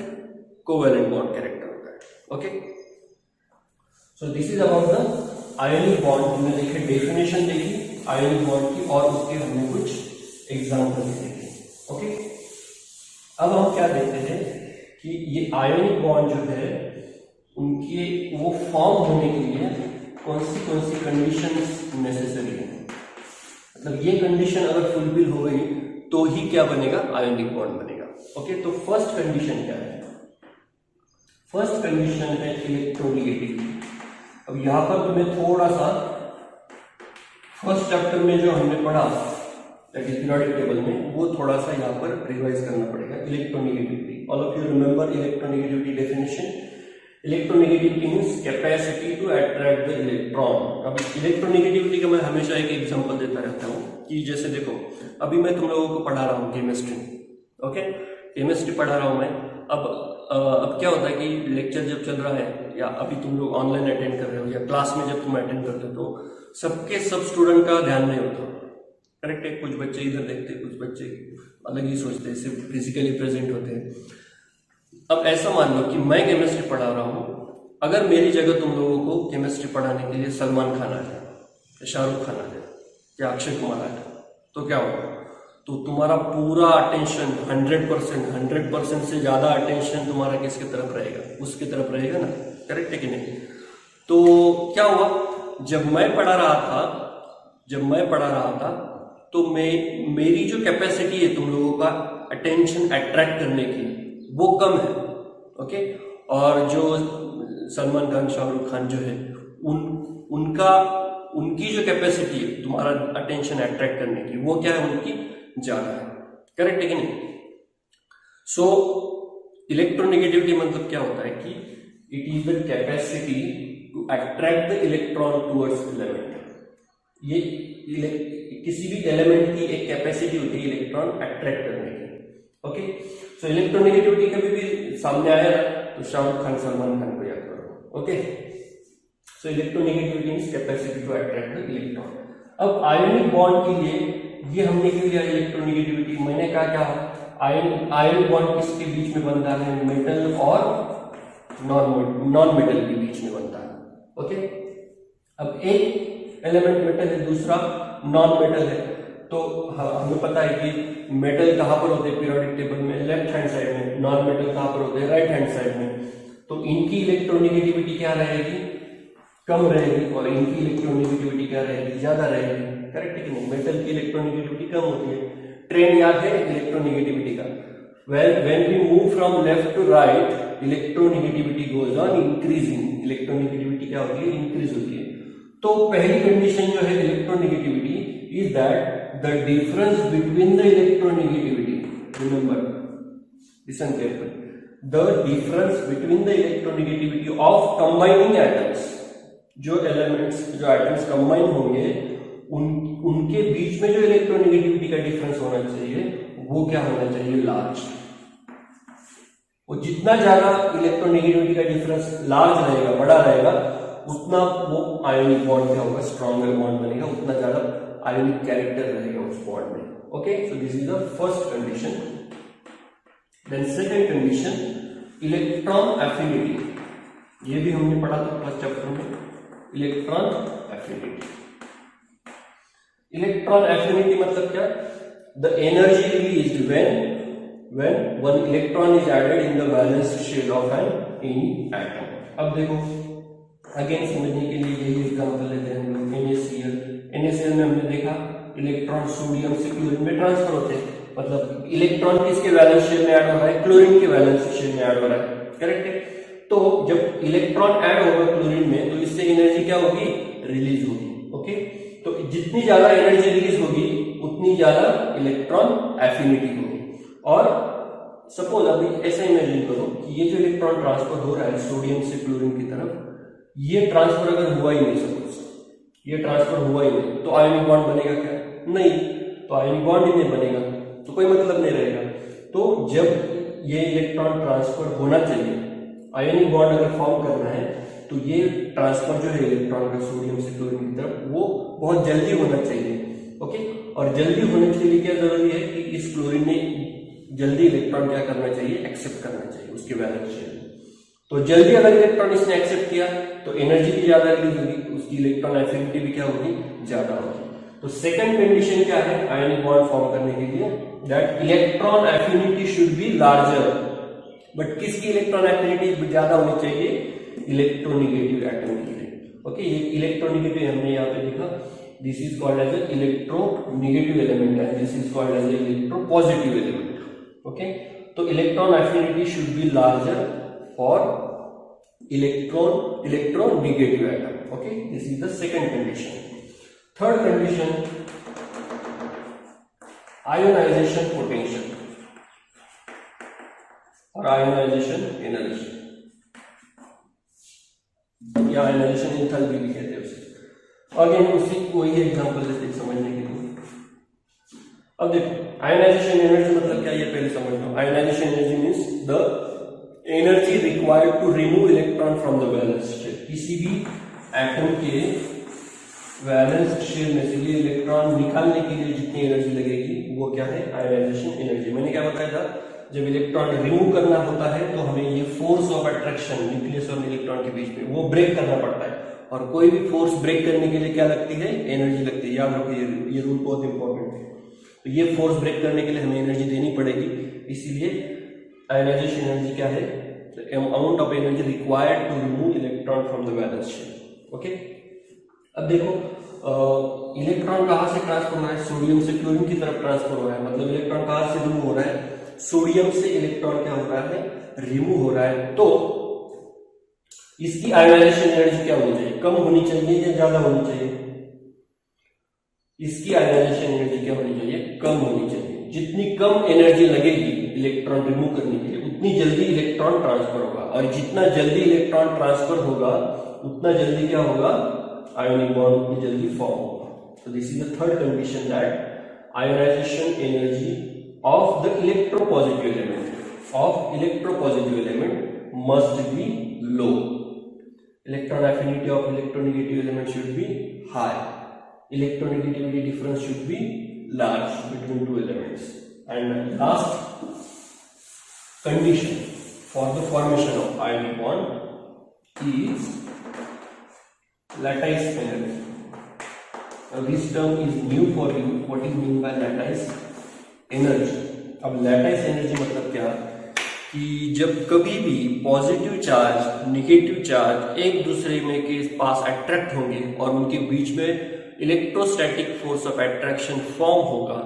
कोवेलेंट बॉन्ड कैरेक्टर होता है, okay. So this is about the ionic bond. हमने देखे, डेफिनेशन देखी आयोनिक बॉन्ड की, और उसके हमने कुछ एग्जाम्पल देखे, ओके। अब हम क्या देखते हैं कि ये आयोनिक बॉन्ड जो है उनके वो फॉर्म होने के लिए कौन सी कंडीशंस नेसेसरी है। मतलब ये कंडीशन अगर फुलफिल हो गई तो ही क्या बनेगा? आयोनिक बॉन्ड बनेगा, ओके। तो फर्स्ट कंडीशन क्या है? फर्स्ट कंडीशन है इलेक्ट्रोनेगेटिविटी। अब यहां पर तुम्हें थोड़ा सा फर्स्ट चैप्टर में जो हमने पढ़ा दैट इज पीरियोडिक टेबल में, वो थोड़ा सा यहाँ पर रिवाइज करना पड़ेगा। Electronegativity, all of you remember electronegativity definition. Electronegativity means capacity to attract the electron. अब इलेक्ट्रोनेगेटिविटी का मैं हमेशा एक एग्जांपल देता रहता हूँ कि जैसे देखो, अभी मैं तुम लोगों को पढ़ा रहा हूँ केमिस्ट्री, ओके, केमिस्ट्री पढ़ा रहा हूँ मैं। अब क्या होता है कि लेक्चर जब चल रहा है, या अभी तुम लोग ऑनलाइन अटेंड कर रहे हो, या क्लास में जब तुम अटेंड करते हो, तो सब स्टूडेंट का ध्यान नहीं होता, करेक्ट है। कुछ बच्चे इधर देखते, कुछ बच्चे अलग ही सोचते हैं, सिर्फ फिजिकली प्रेजेंट होते हैं। अब ऐसा मान लो कि मैं केमिस्ट्री पढ़ा रहा हूँ, अगर मेरी जगह तुम लोगों को केमिस्ट्री पढ़ाने के लिए सलमान खान आ जाए, या शाहरुख खान आ जाए, या अक्षय कुमार आ जाए, तो क्या होगा? तो तुम्हारा पूरा अटेंशन 100% से ज्यादा अटेंशन तुम्हारा किसकी तरफ रहेगा? उसकी तरफ रहेगा ना, करेक्ट है कि नहीं? तो क्या हुआ, जब मैं पढ़ा रहा था तो मेरी जो कैपेसिटी है तुम लोगों का अटेंशन अट्रैक्ट करने की, वो कम है, ओके। और जो सलमान खान, शाहरुख खान जो है, उनकी जो कैपेसिटी है तुम्हारा अटेंशन अट्रैक्ट करने की, वो क्या है? उनकी ज्यादा है, करेक्ट है कि नहीं? सो इलेक्ट्रोनेगेटिविटी मतलब क्या होता है कि it is the capacity to attract the electron towards element. ये किसी भी एलिमेंट की एक कैपेसिटी होती है इलेक्ट्रॉन अट्रैक्ट करने की, ओके। सो इलेक्ट्रोनेगेटिविटी कभी भी सामने आया तो शाहरुख खान, सलमान खान को याद करो, okay. So electronegativity means capacity to attract the electron. अब आयोनिक बॉन्ड के लिए ये हमने क्यों लिया इलेक्ट्रोनेगेटिविटी? मैंने कहा क्या, आयन बॉन्ड किसके बीच में बनता है? मेटल और नॉन मेटल के बीच में बनता है, ओके। अब एक एलिमेंट मेटल है, दूसरा नॉन मेटल है, तो हमें पता है कि मेटल कहाँ पर होते हैं पीरियोडिक टेबल में, लेफ्ट हैंड साइड में, नॉन मेटल कहाँ पर होते हैं राइट हैंड साइड में। तो इनकी इलेक्ट्रोनेगेटिविटी क्या रहेगी, कम रहेगी, और इनकी इलेक्ट्रोनेगेटिविटी क्या रहेगी, ज्यादा रहेगी। करेक्ट है कि नहीं? मेटल की इलेक्ट्रोनेगेटिविटी कम होती है। ट्रेंड याद है इलेक्ट्रोनेगेटिविटी का, when we move from left to right electronegativity goes on increasing, electronegativity क्या होती है, इंक्रीज होती है। तो पहली कंडीशन जो है electronegativity is that the difference between the electronegativity, remember listen carefully, the difference between the electronegativity of combining atoms, जो एलिमेंट्स, जो एटम्स कंबाइन होंगे उनके बीच में जो इलेक्ट्रोनेगेटिविटी का डिफरेंस होना चाहिए वो क्या होना चाहिए, लार्ज। और जितना ज्यादा इलेक्ट्रोनेगेटिविटी का डिफरेंस लार्ज रहेगा, बड़ा रहेगा, उतना वो आयोनिक बॉन्ड क्या होगा, स्ट्रॉन्गर बॉन्ड बनेगा, उतना ज्यादा आयोनिक कैरेक्टर रहेगा उस बॉन्ड में। Okay, so this is the first condition. Then second condition, electron affinity. ये भी हमने पढ़ा था फर्स्ट चैप्टर में, इलेक्ट्रॉन एफिनिटी। इलेक्ट्रॉन एफिनिटी मतलब क्या, the energy released when one electron is added in the valence shell of an any atom। अब देखो अगेन समझने के लिए यही एग्जांपल लेते हैं हम लोग, NaCl में हमने देखा इलेक्ट्रॉन सोडियम से क्लोरीन में ट्रांसफर होते हैं, मतलब इलेक्ट्रॉन किसके वैलेंस शेल में ऐड हो रहा है, क्लोरीन के वैलेंस शेल में ऐड हो रहा है। करेक्ट है? तो जब इलेक्ट्रॉन ऐड होगा क्लोरीन में तो इससे एनर्जी क्या होगी, रिलीज होगी। ओके, तो जितनी ज्यादा एनर्जी रिलीज होगी उतनी ज्यादा इलेक्ट्रॉन एफिनिटी होगी। और सपोज अभी ऐसा इमेजिन करो कि ये जो इलेक्ट्रॉन ट्रांसफर हो रहा है सोडियम से क्लोरीन की तरफ, ये ट्रांसफर अगर हुआ ही नहीं, सपोज ये ट्रांसफर हुआ ही नहीं, तो आयोनिक बॉन्ड बनेगा क्या, नहीं, तो आयोनिक बॉन्ड ही नहीं बनेगा, तो कोई मतलब नहीं रहेगा। तो जब ये इलेक्ट्रॉन ट्रांसफर होना चाहिए, आयोनिक बॉन्ड अगर फॉर्म करना है, तो ये ट्रांसफर जो है इलेक्ट्रॉन का सोडियम से क्लोरीन की तरफ, वो बहुत जल्दी होना चाहिए। ओके, और जल्दी होने के लिए क्या जरूरी है कि इस क्लोरीन ने जल्दी इलेक्ट्रॉन क्या करना चाहिए, एक्सेप्ट करना चाहिए उसके वैलेंस शेल। तो जल्दी अगर इलेक्ट्रॉन इसने एक्सेप्ट किया तो एनर्जी भी ज्यादा रिलीज होगी, उसकी इलेक्ट्रॉन एफिनिटी भी क्या होगी, ज्यादा होगी। तो सेकंड कंडीशन क्या है आयोनिक बॉन्ड फॉर्म करने के लिए, that electron affinity should be larger. But किसकी इलेक्ट्रॉन एफिनिटी ज्यादा होनी चाहिए, इलेक्ट्रोनेगेटिव एटम की। ओके, ये इलेक्ट्रोनेगेटिव हमने यहाँ पे लिखा, this is called as a electronegative element and this is called as a electropositive element. Okay, तो electron affinity should be larger for electronegative atom. Okay, this is the second condition. Third condition, ionisation potential और ionisation energy, या ionisation enthalpy भी कहते हैं उसे। Again उसी कोई example लेते हैं समझने के लिए। अब देखो आयोनाइजेशन एनर्जी मतलब क्या, ये पहले समझ लो। Ionisation energy means the energy required to remove electron from the valence shell. किसी भी एटम के वैलेंस शेल में से ये इलेक्ट्रॉन निकालने के लिए जितनी एनर्जी लगेगी वो क्या है, आयोनाइजेशन एनर्जी। मैंने क्या बताया था, जब इलेक्ट्रॉन रिमूव करना होता है तो हमें ये फोर्स ऑफ अट्रैक्शन न्यूक्लियस और इलेक्ट्रॉन के बीच में वो ब्रेक करना पड़ता है, और कोई भी फोर्स ब्रेक करने के लिए क्या लगती है, एनर्जी लगती है। याद रखो ये रूल बहुत इंपॉर्टेंट है। तो ये फोर्स ब्रेक करने के लिए हमें एनर्जी देनी पड़ेगी, इसीलिए आयोनाइजेशन एनर्जी क्या है, amount of energy required to remove electron from the valence shell. Okay, अब देखो इलेक्ट्रॉन कहां से ट्रांसफर हो रहा है, सोडियम से क्लोरीन की तरफ ट्रांसफर हो रहा है, मतलब इलेक्ट्रॉन कहां से रिमूव हो रहा है, सोडियम से इलेक्ट्रॉन क्या हो रहा है, रिमूव हो रहा है। तो इसकी आयोनाइजेशन एनर्जी क्या होनी चाहिए, कम होनी चाहिए या ज्यादा होनी चाहिए, इसकी आयोनाइजेशन एनर्जी क्या होनी चाहिए, कम होनी चाहिए। जितनी कम एनर्जी लगेगी इलेक्ट्रॉन रिमूव करने के लिए उतनी जल्दी इलेक्ट्रॉन ट्रांसफर होगा, और जितना जल्दी इलेक्ट्रॉन ट्रांसफर होगा उतना जल्दी क्या होगा, आयोनिक बॉन्ड उतनी जल्दी फॉर्म होगा। So this is the third condition, that ionization energy of the electropositive element must be low. Electron affinity of electronegative element should be high. Electronegativity difference should be large between two elements. And last condition for the formation of ionic bond is lattice energy. Now this term is new for you. What is mean by lattice energy? अब lattice energy मतलब क्या कि जब कभी भी positive charge negative charge एक दूसरे में के पास अट्रैक्ट होंगे और उनके बीच में electrostatic force of attraction form होगा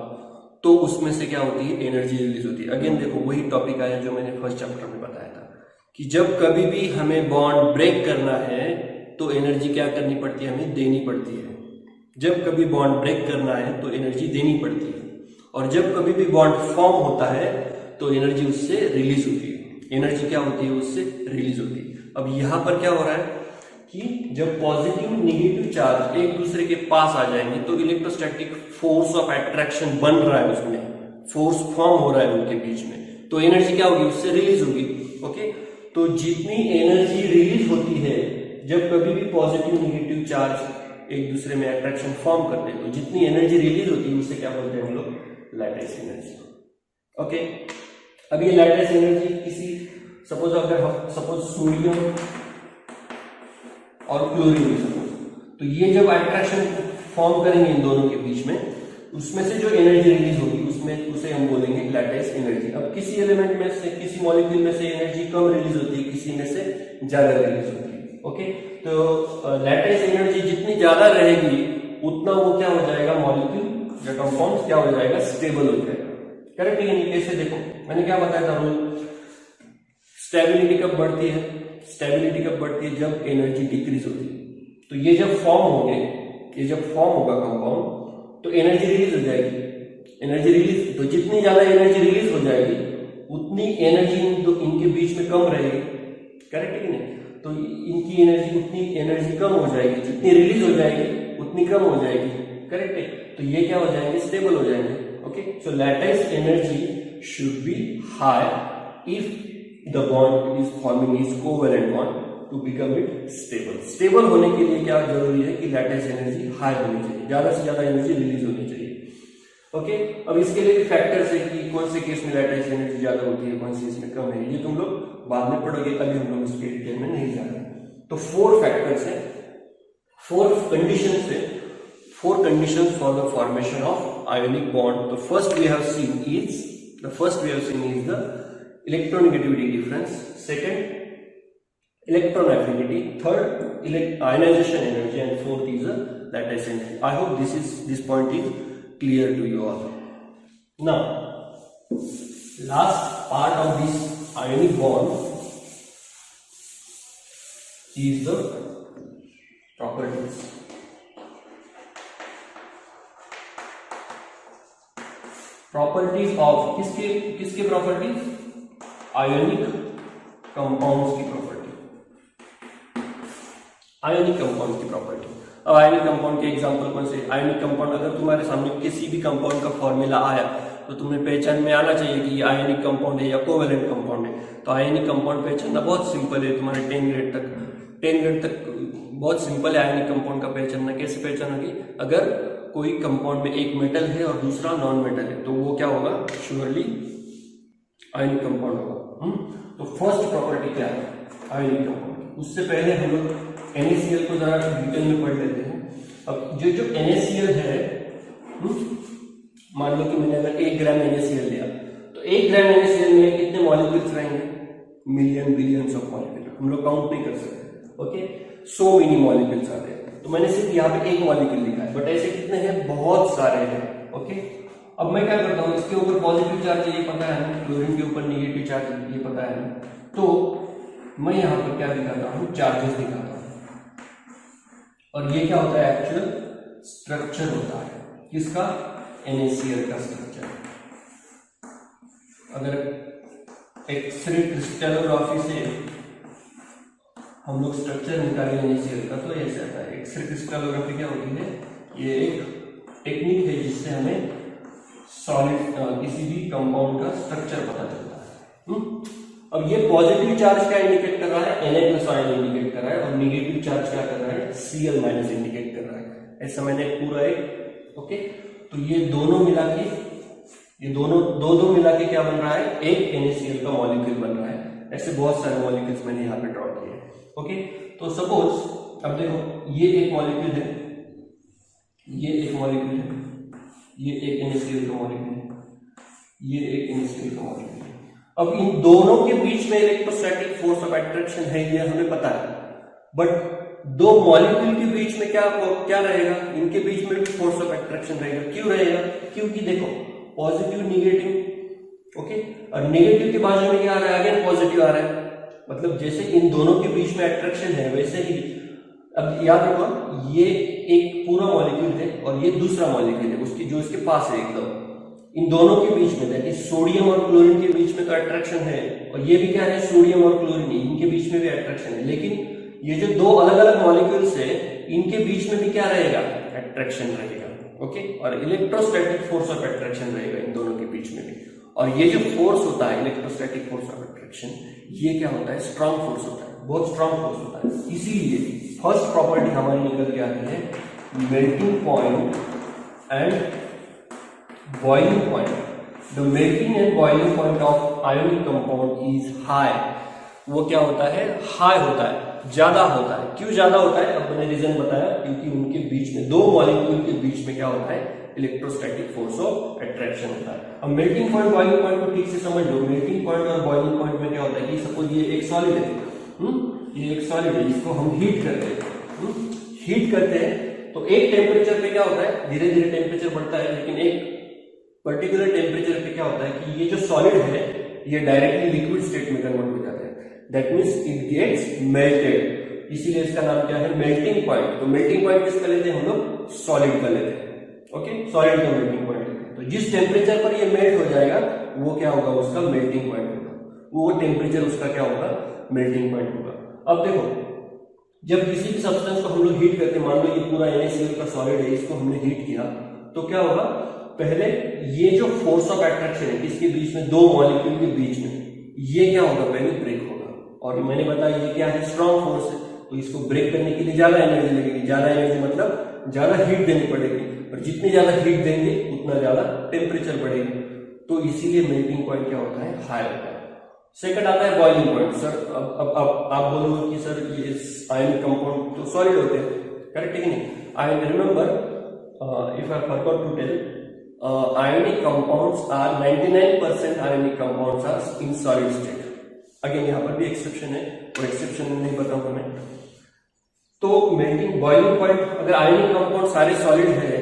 तो उसमें से क्या होती है, एनर्जी रिलीज होती है। अगेन देखो वही टॉपिक आया जो मैंने फर्स्ट चैप्टर में बताया था कि जब कभी भी हमें बॉन्ड ब्रेक करना है तो एनर्जी क्या करनी पड़ती है, हमें देनी पड़ती है। जब कभी बॉन्ड ब्रेक करना है तो एनर्जी देनी पड़ती है, और जब कभी भी बॉन्ड फॉर्म होता है तो एनर्जी उससे रिलीज होती है। एनर्जी क्या होती है, उससे रिलीज होती है। अब यहां पर क्या हो रहा है कि जब पॉजिटिव निगेटिव चार्ज एक दूसरे के पास आ जाएंगे तो इलेक्ट्रोस्टैटिक फोर्स ऑफ अट्रैक्शन बन रहा है, उसमें फोर्स फॉर्म हो रहा है उनके बीच में, तो एनर्जी क्या होगी, उससे रिलीज होगी। ओके, तो जितनी एनर्जी रिलीज होती है जब कभी भी पॉजिटिव निगेटिव चार्ज एक दूसरे में अट्रैक्शन फॉर्म करते हैं, तो जितनी एनर्जी रिलीज होती है उसे क्या बोलते हैं हम लोग, लैटिस एनर्जी। ओके, अब ये लैटिस एनर्जी किसी सपोज अगर हम सपोज सोडियम और क्लोरीन सपोज, तो ये जब अट्रैक्शन फॉर्म करेंगे इन दोनों के बीच में, उसमें से जो एनर्जी रिलीज होगी उसमें उसे हम बोलेंगे लैटिस एनर्जी। अब किसी एलिमेंट में से किसी मॉलिक्यूल में से एनर्जी कम रिलीज होती है, किसी में से ज्यादा रिलीज होती है। ओके, तो लैटिस एनर्जी जितनी ज्यादा रहेगी उतना वो क्या हो जाएगा, मॉलिक्यूल या कंपाउंड क्या हो जाएगा, स्टेबल हो जाएगा। करेक्ट है? कैसे देखो मैंने क्या बताया था रूल, स्टेबिलिटी कब बढ़ती है, स्टेबिलिटी कब बढ़ती है, जब एनर्जी डिक्रीज होती है। तो ये जब फॉर्म होंगे, ये जब फॉर्म होगा कंपाउंड तो एनर्जी रिलीज हो जाएगी। एनर्जी रिलीज, तो जितनी ज्यादा एनर्जी रिलीज हो जाएगी उतनी एनर्जी इनके बीच में कम रहेगी। करेक्ट है कि नहीं? तो इनकी एनर्जी, उतनी एनर्जी कम हो जाएगी, जितनी रिलीज हो जाएगी उतनी कम हो जाएगी। करेक्ट है? तो ये क्या हो जाएंगे, स्टेबल हो जाएंगे। Okay, so lattice energy should be high if the bond is forming is covalent bond to become it stable. Stable होने के लिए क्या जरूरी है कि लैटिस एनर्जी हाई होनी चाहिए, ज्यादा से ज्यादा एनर्जी रिलीज होनी चाहिए। ओके, अब इसके लिए फैक्टर्स है कि कौन से केस में लैटिस एनर्जी ज्यादा होती है, कौन से इसमें कम है, ये तुम लोग बाद में पढ़ोगे, अभी हम लोग इसके डिटेल में नहीं जा रहे। तो 4 फैक्टर्स है, 4 कंडीशंस है, 4 conditions for the formation of ionic bond. The first we have seen is the electronegativity difference. Second, electron affinity. Third, ionization energy, and fourth is the lattice energy. I hope this point is clear to you all. Now, last part of this ionic bond is the properties. Properties of किसके properties, ionic compounds की property, ionic compound की property. अब ionic compound के example कौन से, ionic compound अगर तुम्हारे सामने किसी भी कंपाउंड का फॉर्मूला आया तो तुम्हें पहचान में आना चाहिए कि ये आयोनिक कंपाउंड है या कोवेलेंट कंपाउंड है। तो आयोनिक कंपाउंड पहचानना बहुत सिंपल है, तुम्हारे 10 ग्रेड तक बहुत सिंपल है आयोनिक कंपाउंड का पहचानना। कैसे पहचानोगे, अगर कोई कंपाउंड में एक मेटल है और दूसरा नॉन मेटल है तो वो क्या होगा, श्योरली आयोनिक कंपाउंड होगा। तो फर्स्ट प्रॉपर्टी क्या है आयोनिक कंपाउंड। उससे पहले हम लोग NaCl को जरा डिटेल में पढ़ लेते हैं। अब जो NaCl है, मान लो कि मैंने अगर 1 ग्राम NaCl लिया तो 1 ग्राम NaCl में कितने मॉलिक्यूल्स रहेंगे, मिलियन बिलियंस ऑफ मॉलिक्यूल, हम लोग काउंट नहीं कर सकते। ओके, 100 मिनी मॉलिक्यूल्स आते हैं, तो मैंने सिर्फ यहाँ पे 1 मॉलिक्यूल लिखा है, बट ऐसे कितने हैं, बहुत सारे हैं। ओके, अब मैं क्या करता हूँ, इसके ऊपर पॉजिटिव चार्ज ये पता है, क्लोरीन के ऊपर निगेटिव चार्ज ये पता है, तो मैं यहाँ पर क्या दिखाता हूँ, चार्जेस दिखाता हूँ। और ये क्या होता है, एक्चुअल स्ट्रक्चर होता है किसका, NaCl का स्ट्रक्चर। अगर एक्सरे क्रिस्टलोग्राफी से हम लोग स्ट्रक्चर निकालें NaCl का तो ऐसे आता है। एक्सरे क्रिस्टलोग्राफी क्या होती है, ये एक टेक्निक है जिससे हमें सॉलिड किसी भी कंपाउंड का स्ट्रक्चर पता चलता है। अब ये पॉजिटिव चार्ज क्या इंडिकेट कर रहा है, Na+ आयन इंडिकेट कर रहा है, और निगेटिव चार्ज क्या कर रहा है, Cl- इंडिकेट कर रहा है। ऐसा मैंने पूरा एक, ओके, तो ये दोनों मिला के, ये दो मिला के क्या बन रहा है, एक NaCl का मॉलिक्यूल बन रहा है। ऐसे बहुत सारे मॉलिक्यूल्स मैंने यहाँ पे ड्रॉ किए। ओके, तो सपोज अब देखो ये एक मॉलिक्यूल है, ये एक मॉलिक्यूल है, ये एक NaCl का मॉलिक्यूल है, ये एक NaCl का मॉलिक्यूल है। अब इन दोनों के बीच में इलेक्ट्रोस्टैटिक फोर्स ऑफ अट्रैक्शन है, ये हमें पता है, बट दो मॉलिक्यूल के बीच में क्या रहेगा, इनके बीच में भी फोर्स ऑफ अट्रैक्शन रहेगा। क्यों रहेगा? क्योंकि देखो पॉजिटिव निगेटिव, ओके, और निगेटिव के बाजू में क्या आ रहा है, अगेन पॉजिटिव आ रहा है, मतलब जैसे इन दोनों के बीच में अट्रैक्शन है वैसे ही। अब याद रखो ये एक पूरा मॉलिक्यूल है और ये दूसरा मॉलिक्यूल है उसकी जो इसके पास है एकदम, इन दोनों के बीच में दैट इज सोडियम और क्लोरीन के बीच में तो अट्रैक्शन है, और ये भी क्या है, सोडियम और क्लोरीन, इनके बीच में भी अट्रैक्शन है। लेकिन ये जो दो अलग अलग मॉलिक्यूल्स है इनके बीच में भी क्या रहेगा, अट्रैक्शन रहेगा, ओके, और इलेक्ट्रोस्टैटिक फोर्स ऑफ अट्रैक्शन रहेगा इन दोनों के बीच में भी। और ये जो फोर्स होता है इलेक्ट्रोस्टैटिक फोर्स ऑफ अट्रैक्शन, ये क्या होता है, स्ट्रांग फोर्स होता है, बहुत स्ट्रांग फोर्स होता है। इसीलिए फर्स्ट प्रॉपर्टी हमारी निकल के आती है, melting point and boiling point. The melting and boiling point of ionic compound is high. वो क्या होता है, हाई होता है, ज्यादा होता है। क्यों ज्यादा होता है, अब मैंने रीजन बताया, क्योंकि उनके बीच में, दो मॉलिक्यूल के बीच में क्या होता है, इलेक्ट्रोस्टैटिक फोर्स ऑफ अट्रैक्शन होता है। अब मेल्टिंग पॉइंट बॉइलिंग पॉइंट को ठीक से समझ लो। मेल्टिंग पॉइंट और बॉइलिंग पॉइंट में क्या होता है कि सपोज ये एक सॉलिड है, ये एक सॉलिड है, इसको हम हीट करते हैं, हीट करते हैं तो एक टेम्परेचर पे क्या होता है, धीरे धीरे टेम्परेचर बढ़ता है, लेकिन एक पर्टिकुलर टेम्परेचर पे क्या होता है कि ये जो सॉलिड है ये डायरेक्टली लिक्विड स्टेट में कन्वर्ट हो जाता है, that means it gets melted. इसीलिए इसका नाम क्या है, मेल्टिंग पॉइंट। तो मेल्टिंग पॉइंट किसका लेते हैं हम लोग, सॉलिड का लेते हैं, ओके, सॉलिड का मेल्टिंग पॉइंट लेते हैं। तो जिस टेम्परेचर पर ये मेल्ट हो जाएगा वो क्या होगा, उसका मेल्टिंग पॉइंट होगा, वो टेम्परेचर उसका क्या होगा, मेल्टिंग पॉइंट होगा। अब देखो जब किसी भी सब्सटेंस को हम लोग हीट करते हैं, मान लो ये पूरा NaCl का सॉलिड है, इसको हमने हीट किया तो क्या होगा, पहले ये जो फोर्स ऑफ अट्रैक्शन है किसके बीच में, दो मॉलिक्यूल के बीच में, ये क्या होगा, पहले ब्रेक होगा। और मैंने बताया ये क्या है, स्ट्रॉन्ग फोर्स है, तो इसको ब्रेक करने के लिए ज्यादा एनर्जी लगेगी। ज्यादा एनर्जी मतलब ज्यादा हीट देनी पड़ेगी, और जितनी ज्यादा हीट देंगे उतना ज्यादा टेम्परेचर बढ़ेगी। तो इसीलिए मेल्टिंग पॉइंट क्या होता है, हाई होता है। सेकंड आता है बॉइलिंग पॉइंट। सर अब आप बोलोगे कि सर ये आयनिक कंपाउंड तो सॉलिड होते हैं, करेक्ट है कि नहीं? I remember if I forgot to tell, ionic compounds are 99% ionic compounds are in solid state. Again यहाँ पर भी एक्सेप्शन है, और एक्सेप्शन नहीं बताऊंगा मैं। तो मेल्टिंग बॉइलिंग पॉइंट, अगर आयनिक कंपाउंड सारे सॉलिड है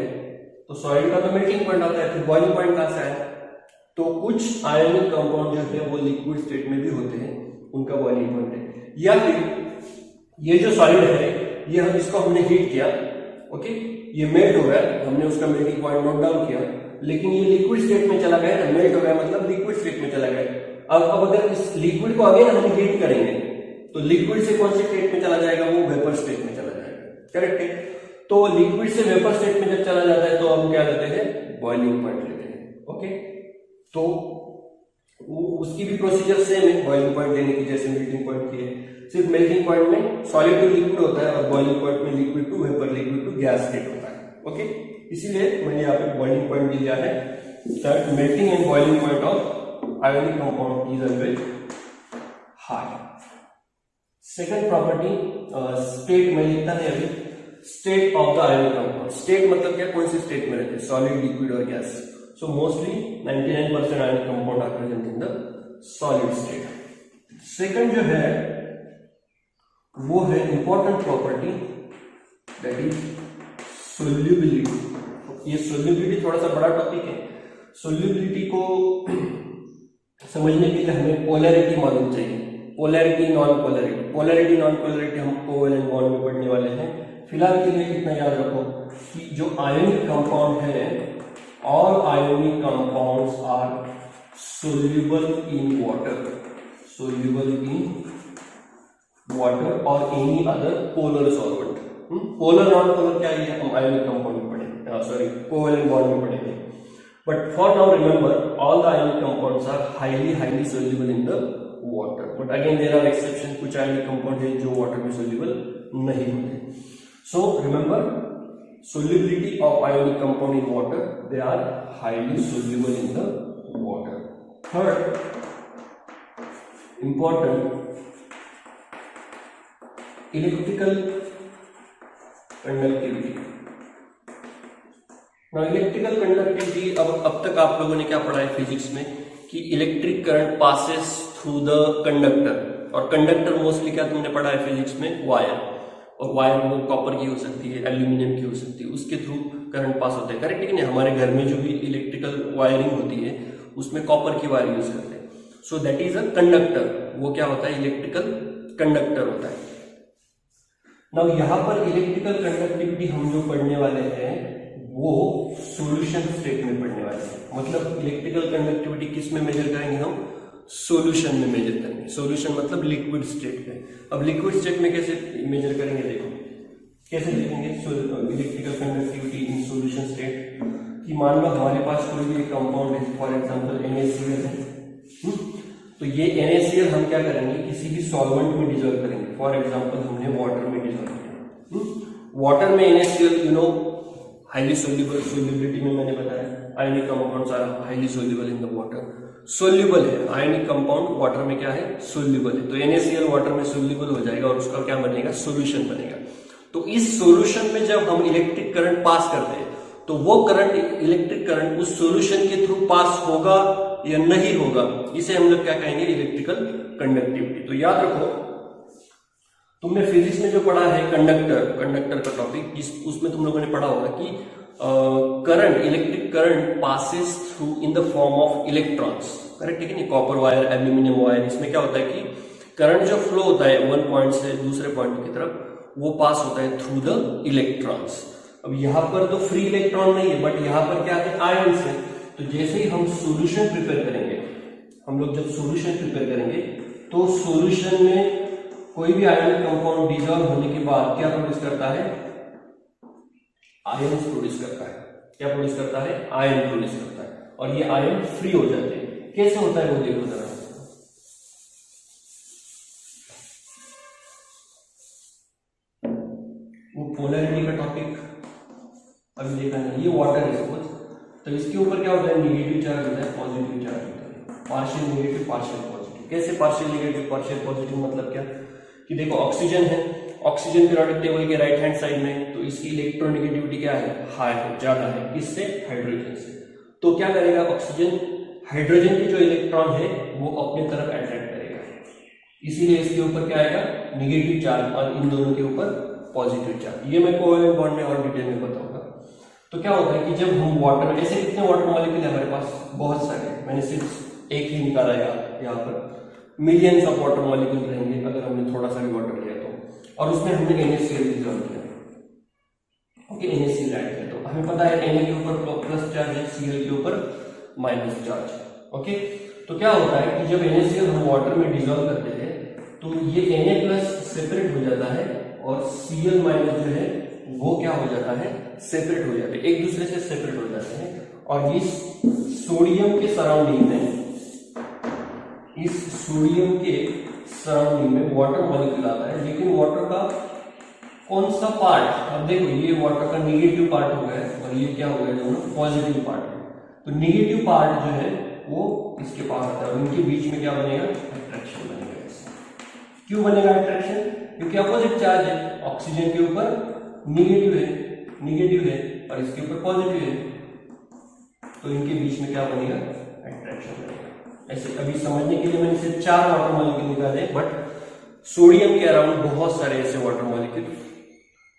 तो सॉलिड का तो मेल्टिंग पॉइंट आता है, फिर बॉइलिंग पॉइंट कहां से आया? तो कुछ आयनिक कंपाउंड जो है वो लिक्विड स्टेट में भी होते हैं, उनका बॉइलिंग पॉइंट है। या फिर ये जो सॉलिड है ये इसको हमने हीट किया, ओके, ये मेल्ट हो गया, हमने उसका मेल्टिंग पॉइंट नोट डाउन किया, लेकिन ये लिक्विड स्टेट में चला गया, मेल्ट हो गया मतलब लिक्विड स्टेट में चला गया। अब अगर इस लिक्विड को अगेन हम हीट करेंगे तो लिक्विड से कौन से स्टेट में चला जाएगा, वो वेपर स्टेट में चला जाएगा, करेक्ट है? तो लिक्विड से वेपर स्टेट में जब चला जाता है तो हम क्या लेते हैं, बॉइलिंग पॉइंट लेते हैं, ओके। तो उसकी भी प्रोसीजर सेम है बॉइलिंग पॉइंट लेने की जैसे मेल्टिंग पॉइंट की है, सिर्फ मेल्टिंग पॉइंट में सॉलिड टू लिक्विड होता है और बॉइलिंग पॉइंट में liquid to vapour, liquid to gas state होता है, ओके। इसीलिए मैंने यहाँ पे बॉइलिंग पॉइंट दिया है, that melting and boiling point of ionic compound is always high. Second property, state में लिखता है अभी, state of the ionic compound. State मतलब क्या, कौन सी स्टेट में रहते हैं, सॉलिड, लिक्विड और gas. So mostly 99% ionic compound are present in the solid state. Second जो है वो है important property, that is solubility. ये solubility थोड़ा सा बड़ा टॉपिक है। solubility को समझने के लिए हमें पोलैरिटी मालूम चाहिए, polarity non polarity. Polarity non polarity हम कोवेलेंट बॉन्ड में पढ़ने वाले हैं। फिलहाल के लिए इतना याद रखो कि जो आयनिक कंपाउंड है, all ionic compounds are soluble in water, soluble in water और any other polar solvent. Polar non polar क्या है, हम आयनिक कंपाउंड में पढ़ेंगे, सॉरी कोवेलेंट बॉन्ड में पढ़ेंगे। But for now, remember, all the ionic compounds are highly soluble in the water. But again, there are exceptions. कुछ ionic compound है जो water में soluble नहीं होते. So remember, solubility of ionic compound in water, they are highly soluble in the water. Third, important, electrical conductivity. Now electrical conductivity, अब तक आप लोगों ने क्या पढ़ा है फिजिक्स में कि electric current passes through the conductor, और कंडक्टर मोस्टली क्या तुमने पढ़ा है फिजिक्स में, वायर, और वायर वो कॉपर की हो सकती है, एल्यूमिनियम की हो सकती है, उसके थ्रू करंट पास होता है, करेक्ट है कि नहीं। हमारे घर में जो भी इलेक्ट्रिकल वायरिंग होती है उसमें कॉपर की वायर यूज करते हैं, so that is a conductor, वो क्या होता है, इलेक्ट्रिकल कंडक्टर होता है। नाउ यहाँ पर इलेक्ट्रिकल कंडक्टिविटी हम जो पढ़ने वाले हैं वो सॉल्यूशन स्टेट में पढ़ने वाले हैं, मतलब इलेक्ट्रिकल कंडक्टिविटी किस में मेजर करेंगे हम, सॉल्यूशन में मेजर करेंगे। सॉल्यूशन मतलब लिक्विड स्टेट में। अब लिक्विड स्टेट में कैसे मेजर करेंगे, देखो कैसे लिखेंगे electrical conductivity in solution state, कि मान लो हमारे पास कोई भी कंपाउंड है, फॉर एग्जांपल NaCl है, तो ये NaCl हम क्या करेंगे, किसी भी सॉल्वेंट में डिजोल्व करेंगे, फॉर एग्जांपल हमने वाटर में डिजोल्व किया, वाटर में NaCl you know highly soluble, solubility में मैंने बताया ionic compounds are highly soluble in the water, soluble है आयनिक कंपाउंड वाटर में, क्या है, सोल्यूबल है, तो NaCl वाटर में सोल्यूबल हो जाएगा और उसका क्या बनेगा, सॉल्यूशन बनेगा। तो इस सॉल्यूशन में जब हम इलेक्ट्रिक करंट पास करते हैं तो वो करंट, इलेक्ट्रिक करंट उस सॉल्यूशन के थ्रू पास होगा या नहीं होगा, इसे हम लोग क्या कहेंगे, इलेक्ट्रिकल कंडक्टिविटी। तो याद रखो, तुमने फिजिक्स में जो पढ़ा है कंडक्टर का टॉपिक, उसमें तुम लोगों ने पढ़ा होगा कि current, electric current passes through in the form of electrons, correct है कि नहीं, कॉपर वायर, एल्यूमिनियम वायर, इसमें क्या होता है कि करंट जो फ्लो होता है वन पॉइंट से दूसरे पॉइंट की तरफ, वो पास होता है थ्रू द इलेक्ट्रॉन्स। अब यहाँ पर तो फ्री इलेक्ट्रॉन नहीं है, बट यहाँ पर क्या है, आयंस है, तो जैसे ही हम सॉल्यूशन प्रिपेयर करेंगे, हम लोग जब सॉल्यूशन प्रिपेयर करेंगे तो सॉल्यूशन में कोई भी आयनिक कंपाउंड डिसॉल्व होने के बाद क्या प्रोड्यूस करता है, आयंस प्रोड्यूस करता है, क्या प्रोड्यूस करता है, आयन प्रोड्यूस करता है, और ये आयन फ्री हो जाते हैं। कैसे होता है वो देखो जरा, वो पोलैरिटी का टॉपिक अभी देखा नहीं, ये वाटर है सपोज, तो इसके ऊपर क्या होता है, नेगेटिव चार्ज होता है, पॉजिटिव चार्ज होता है, पार्शियल नेगेटिव पार्शियल पॉजिटिव। कैसे पार्शियल नेगेटिव पार्शियल पॉजिटिव, मतलब क्या कि देखो ऑक्सीजन है, ऑक्सीजन पीरियोडिक टेबल के राइट हैंड साइड में, तो इसकी इलेक्ट्रोनेगेटिविटी क्या है, हाई है, ज्यादा है, किससे, हाइड्रोजन से। तो क्या करेगा ऑक्सीजन, हाइड्रोजन की जो इलेक्ट्रॉन है वो अपने तरफ अट्रैक्ट करेगा, इसीलिए इसके ऊपर क्या आएगा, नेगेटिव चार्ज, और इन दोनों के ऊपर पॉजिटिव चार्ज। ये मैं कोवैलेंट बॉन्ड में और डिटेल में बताऊंगा। तो क्या होता है कि जब हम वाटर, ऐसे कितने वाटर मॉलिक्यूल है हमारे पास, बहुत सारे, मैंने सिर्फ एक ही निकाला है यहाँ पर, मिलियंस ऑफ वाटर मॉलिक्यूल रहेंगे अगर हमने थोड़ा सा भी वाटर लिया तो, और उसमें हमने NaCl डिसॉल्व किया, ओके, NaCl ऐड किया, तो हमें पता है Na के ऊपर प्लस चार्ज है, Cl के ऊपर माइनस चार्ज है, ओके। तो क्या होता है कि जब NaCl हम वाटर में डिसॉल्व करते हैं तो ये Na प्लस सेपरेट हो जाता है और Cl माइनस जो है वो क्या हो जाता है, सेपरेट हो जाते हैं, एक दूसरे से सेपरेट हो जाते हैं, और इस सोडियम के सराउंडिंग में, इस सोडियम के सराउंडिंग में वाटर मॉलिक्यूल आता है, लेकिन वाटर का कौन सा पार्ट, अब देखो ये वाटर का नेगेटिव पार्ट हो गया और ये क्या हो गया, दोनों पॉजिटिव पार्ट है, तो नेगेटिव पार्ट जो है वो इसके पास आता है, और इनके बीच में क्या बनेगा, अट्रैक्शन बनेगा। क्यों बनेगा अट्रैक्शन, क्योंकि अपोजिट चार्ज है, ऑक्सीजन के ऊपर नेगेटिव है और इसके ऊपर पॉजिटिव है, तो इनके बीच में क्या बनेगा, अट्रैक्शन बनेगा। ऐसे अभी समझने के लिए मैंने सिर्फ 4 वाटर मॉलिक्यूल निकाले, बट सोडियम के अराउंड बहुत सारे ऐसे वाटर मॉलिक्यूल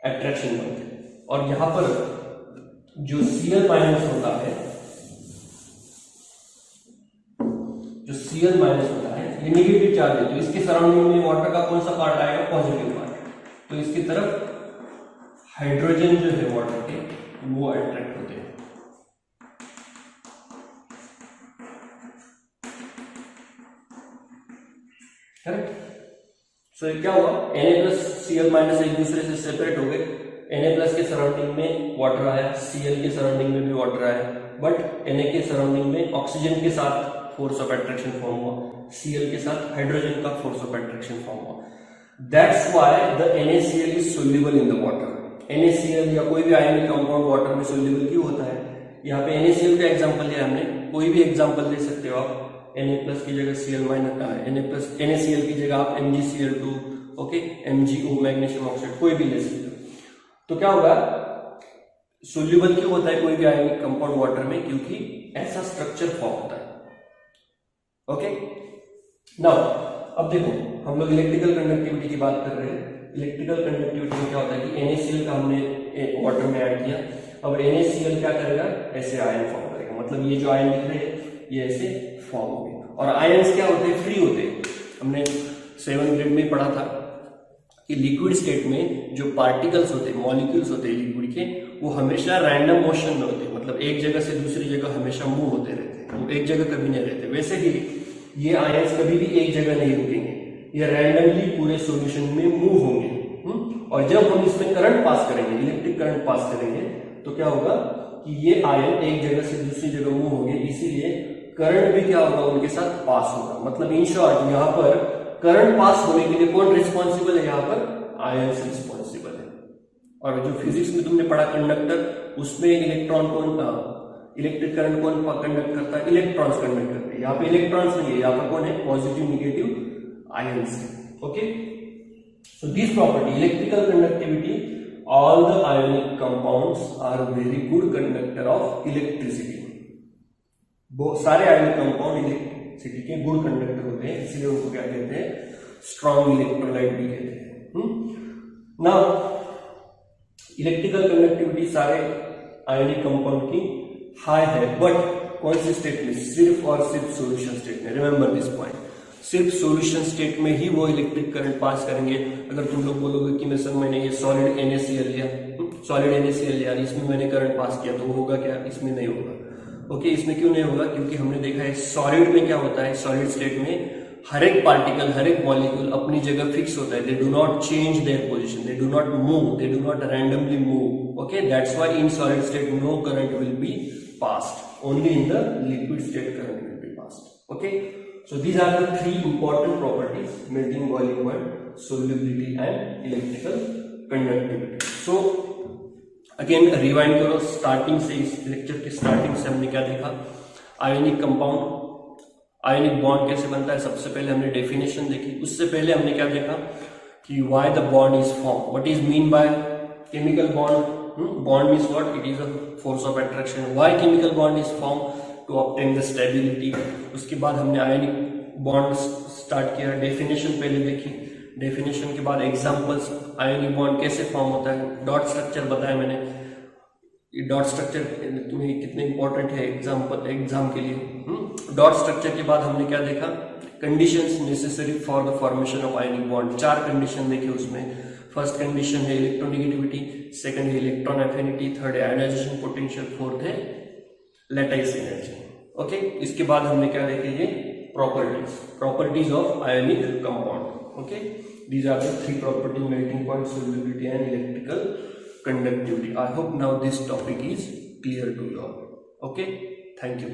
अट्रैक्शन बनते हैं, और यहां पर जो Cl माइनस होता है, जो Cl माइनस होता है ये नेगेटिव चार्ज है, तो इसके सराउंडिंग में वाटर का कौन सा पार्ट आएगा, पॉजिटिव पार्ट, तो इसकी तरफ हाइड्रोजन जो है वाटर के वो अट्रैक्ट होते हैं। करेक्ट, सो क्या हुआ, Na प्लस Cl माइनस एक दूसरे से सेपरेट हो गए, Na प्लस के सराउंडिंग में वाटर आया, Cl के सराउंडिंग में भी वाटर आया, बट Na के सराउंडिंग में ऑक्सीजन के साथ फोर्स ऑफ अट्रैक्शन फॉर्म हुआ, Cl के साथ हाइड्रोजन का फोर्स ऑफ अट्रैक्शन फॉर्म हुआ। That's why the NaCl is soluble in the water. NaCl या कोई भी आयनिक कंपाउंड वाटर में सोल्यूबल क्यों होता है, यहाँ पे NaCl का एग्जांपल लिया हमने, कोई भी एग्जांपल ले सकते हो आप, Na प्लस की जगह Cl माइनस, NaCl की जगह आप MgCl2, okay, MgO magnesium oxide कोई भी ले सकते हो। तो क्या होगा, सोल्यूबल क्यों होता है कोई भी आयनिक कंपाउंड वाटर में, क्योंकि ऐसा स्ट्रक्चर फॉर्म होता है। ओके, नाउ अब देखो हम लोग इलेक्ट्रिकल कंडक्टिविटी की बात कर रहे हैं। इलेक्ट्रिकल कंडक्टिविटी में क्या होता है कि NaCl का हमने वाटर में ऐड किया, अब NaCl क्या करेगा, ऐसे आयन फॉर्म करेगा, मतलब ये जो आयन दिख रहे हैं ये ऐसे फॉर्म हो गए। और आयन्स क्या होते हैं, फ्री होते हैं। हमने 7th ग्रेड में पढ़ा था कि लिक्विड स्टेट में जो पार्टिकल्स होते हैं, मॉलिक्यूल्स होते हैं लिक्विड के, वो हमेशा रैंडम मोशन में होते हैं, मतलब एक जगह से दूसरी जगह हमेशा मूव होते रहते हैं, वो एक जगह कभी नहीं रहते। वैसे ही ये आयन्स कभी भी एक जगह नहीं रुकेंगे, ये रैंडमली पूरे सॉल्यूशन में मूव होंगे। और जब हम इसमें करंट पास करेंगे, इलेक्ट्रिक करंट पास करेंगे, तो क्या होगा कि ये आयन एक जगह से दूसरी जगह मूव होंगे, इसीलिए करंट भी क्या होगा, उनके साथ पास होगा। मतलब इन शॉर्ट यहाँ पर करंट पास होने के लिए कौन रिस्पॉन्सिबल है, यहाँ पर आयन्स रिस्पॉन्सिबल है। और जो फिजिक्स में तुमने पढ़ा कंडक्टर, उसमें इलेक्ट्रॉन कौन, इलेक्ट्रिक करंट कौन कंडक्ट करता है, इलेक्ट्रॉन्स कंडक्ट करते हैं। यहाँ पे इलेक्ट्रॉन्स नहीं है, यहाँ पर कौन है, पॉजिटिव निगेटिव आयन्स है। Okay, so this property electrical conductivity, all the ionic compounds are very good conductor of electricity। सारे आयनिक कंपाउंड इलेक्ट्रिसिटी के गुड कंडक्टर होते हैं, इसलिए उनको क्या कहते हैं, स्ट्रॉन्ग इलेक्ट्रोलाइट भी कहते हैं। नाउ इलेक्ट्रिकल कंडक्टिविटी सारे आयनिक कंपाउंड की हाई है, बट कौन से स्टेट में, सिर्फ और सिर्फ सॉल्यूशन स्टेट में। रिमेंबर दिस पॉइंट, सिर्फ सॉल्यूशन स्टेट में ही वो इलेक्ट्रिक करंट पास करेंगे। अगर तुम लोग बोलोगे कि सर मैंने ये सॉलिड NaCl लिया, सॉलिड NaCl लिया, इसमें मैंने करंट पास किया, तो वो होगा क्या, इसमें नहीं होगा। ओके, इसमें क्यों नहीं होगा, क्योंकि हमने देखा है सॉलिड में क्या होता है, सॉलिड स्टेट में हर एक पार्टिकल, हर एक मॉलिक्यूल अपनी जगह फिक्स होता है। They do not change their position, they do not move, they do not randomly move. Okay, that's why in solid state no current will be passed, only in the liquid state current will be passed. Okay, so these are the three important properties: melting, boiling point, solubility and electrical conductivity। so again rewind करो starting से, इस lecture के starting से हमने क्या देखा, ionic compound, आयनिक bond कैसे बनता है, सबसे पहले हमने डेफिनेशन देखी। उससे पहले हमने क्या देखा कि why the bond is form, what is mean by chemical bond. Bond means what, it is a force of attraction. Why chemical bond is form, to obtain the stability. उसके बाद हमने आयनिक बॉन्ड स्टार्ट किया, definition पहले देखी, definition के बाद examples, ionic bond कैसे form होता है, डॉट स्ट्रक्चर बताया मैंने। ये डॉट स्ट्रक्चर तुम्हें कितने इंपॉर्टेंट है एग्जाम के लिए। डॉट स्ट्रक्चर के बाद हमने क्या देखा, conditions necessary for the formation of ionic bond. 4 condition देखे उसमें। फर्स्ट कंडीशन है इलेक्ट्रोनेगेटिविटी, सेकंड है इलेक्ट्रॉन एफिनिटी, थर्ड है आयनाइजेशन पोटेंशियल, फोर्थ है लैटिस एनर्जी। ओके, इसके बाद हमने क्या देखे, ये properties of ionic compound. Okay, these are the 3 properties: melting point, solubility and electrical conductivity। I hope now this topic is clear to you all. Okay, thank you।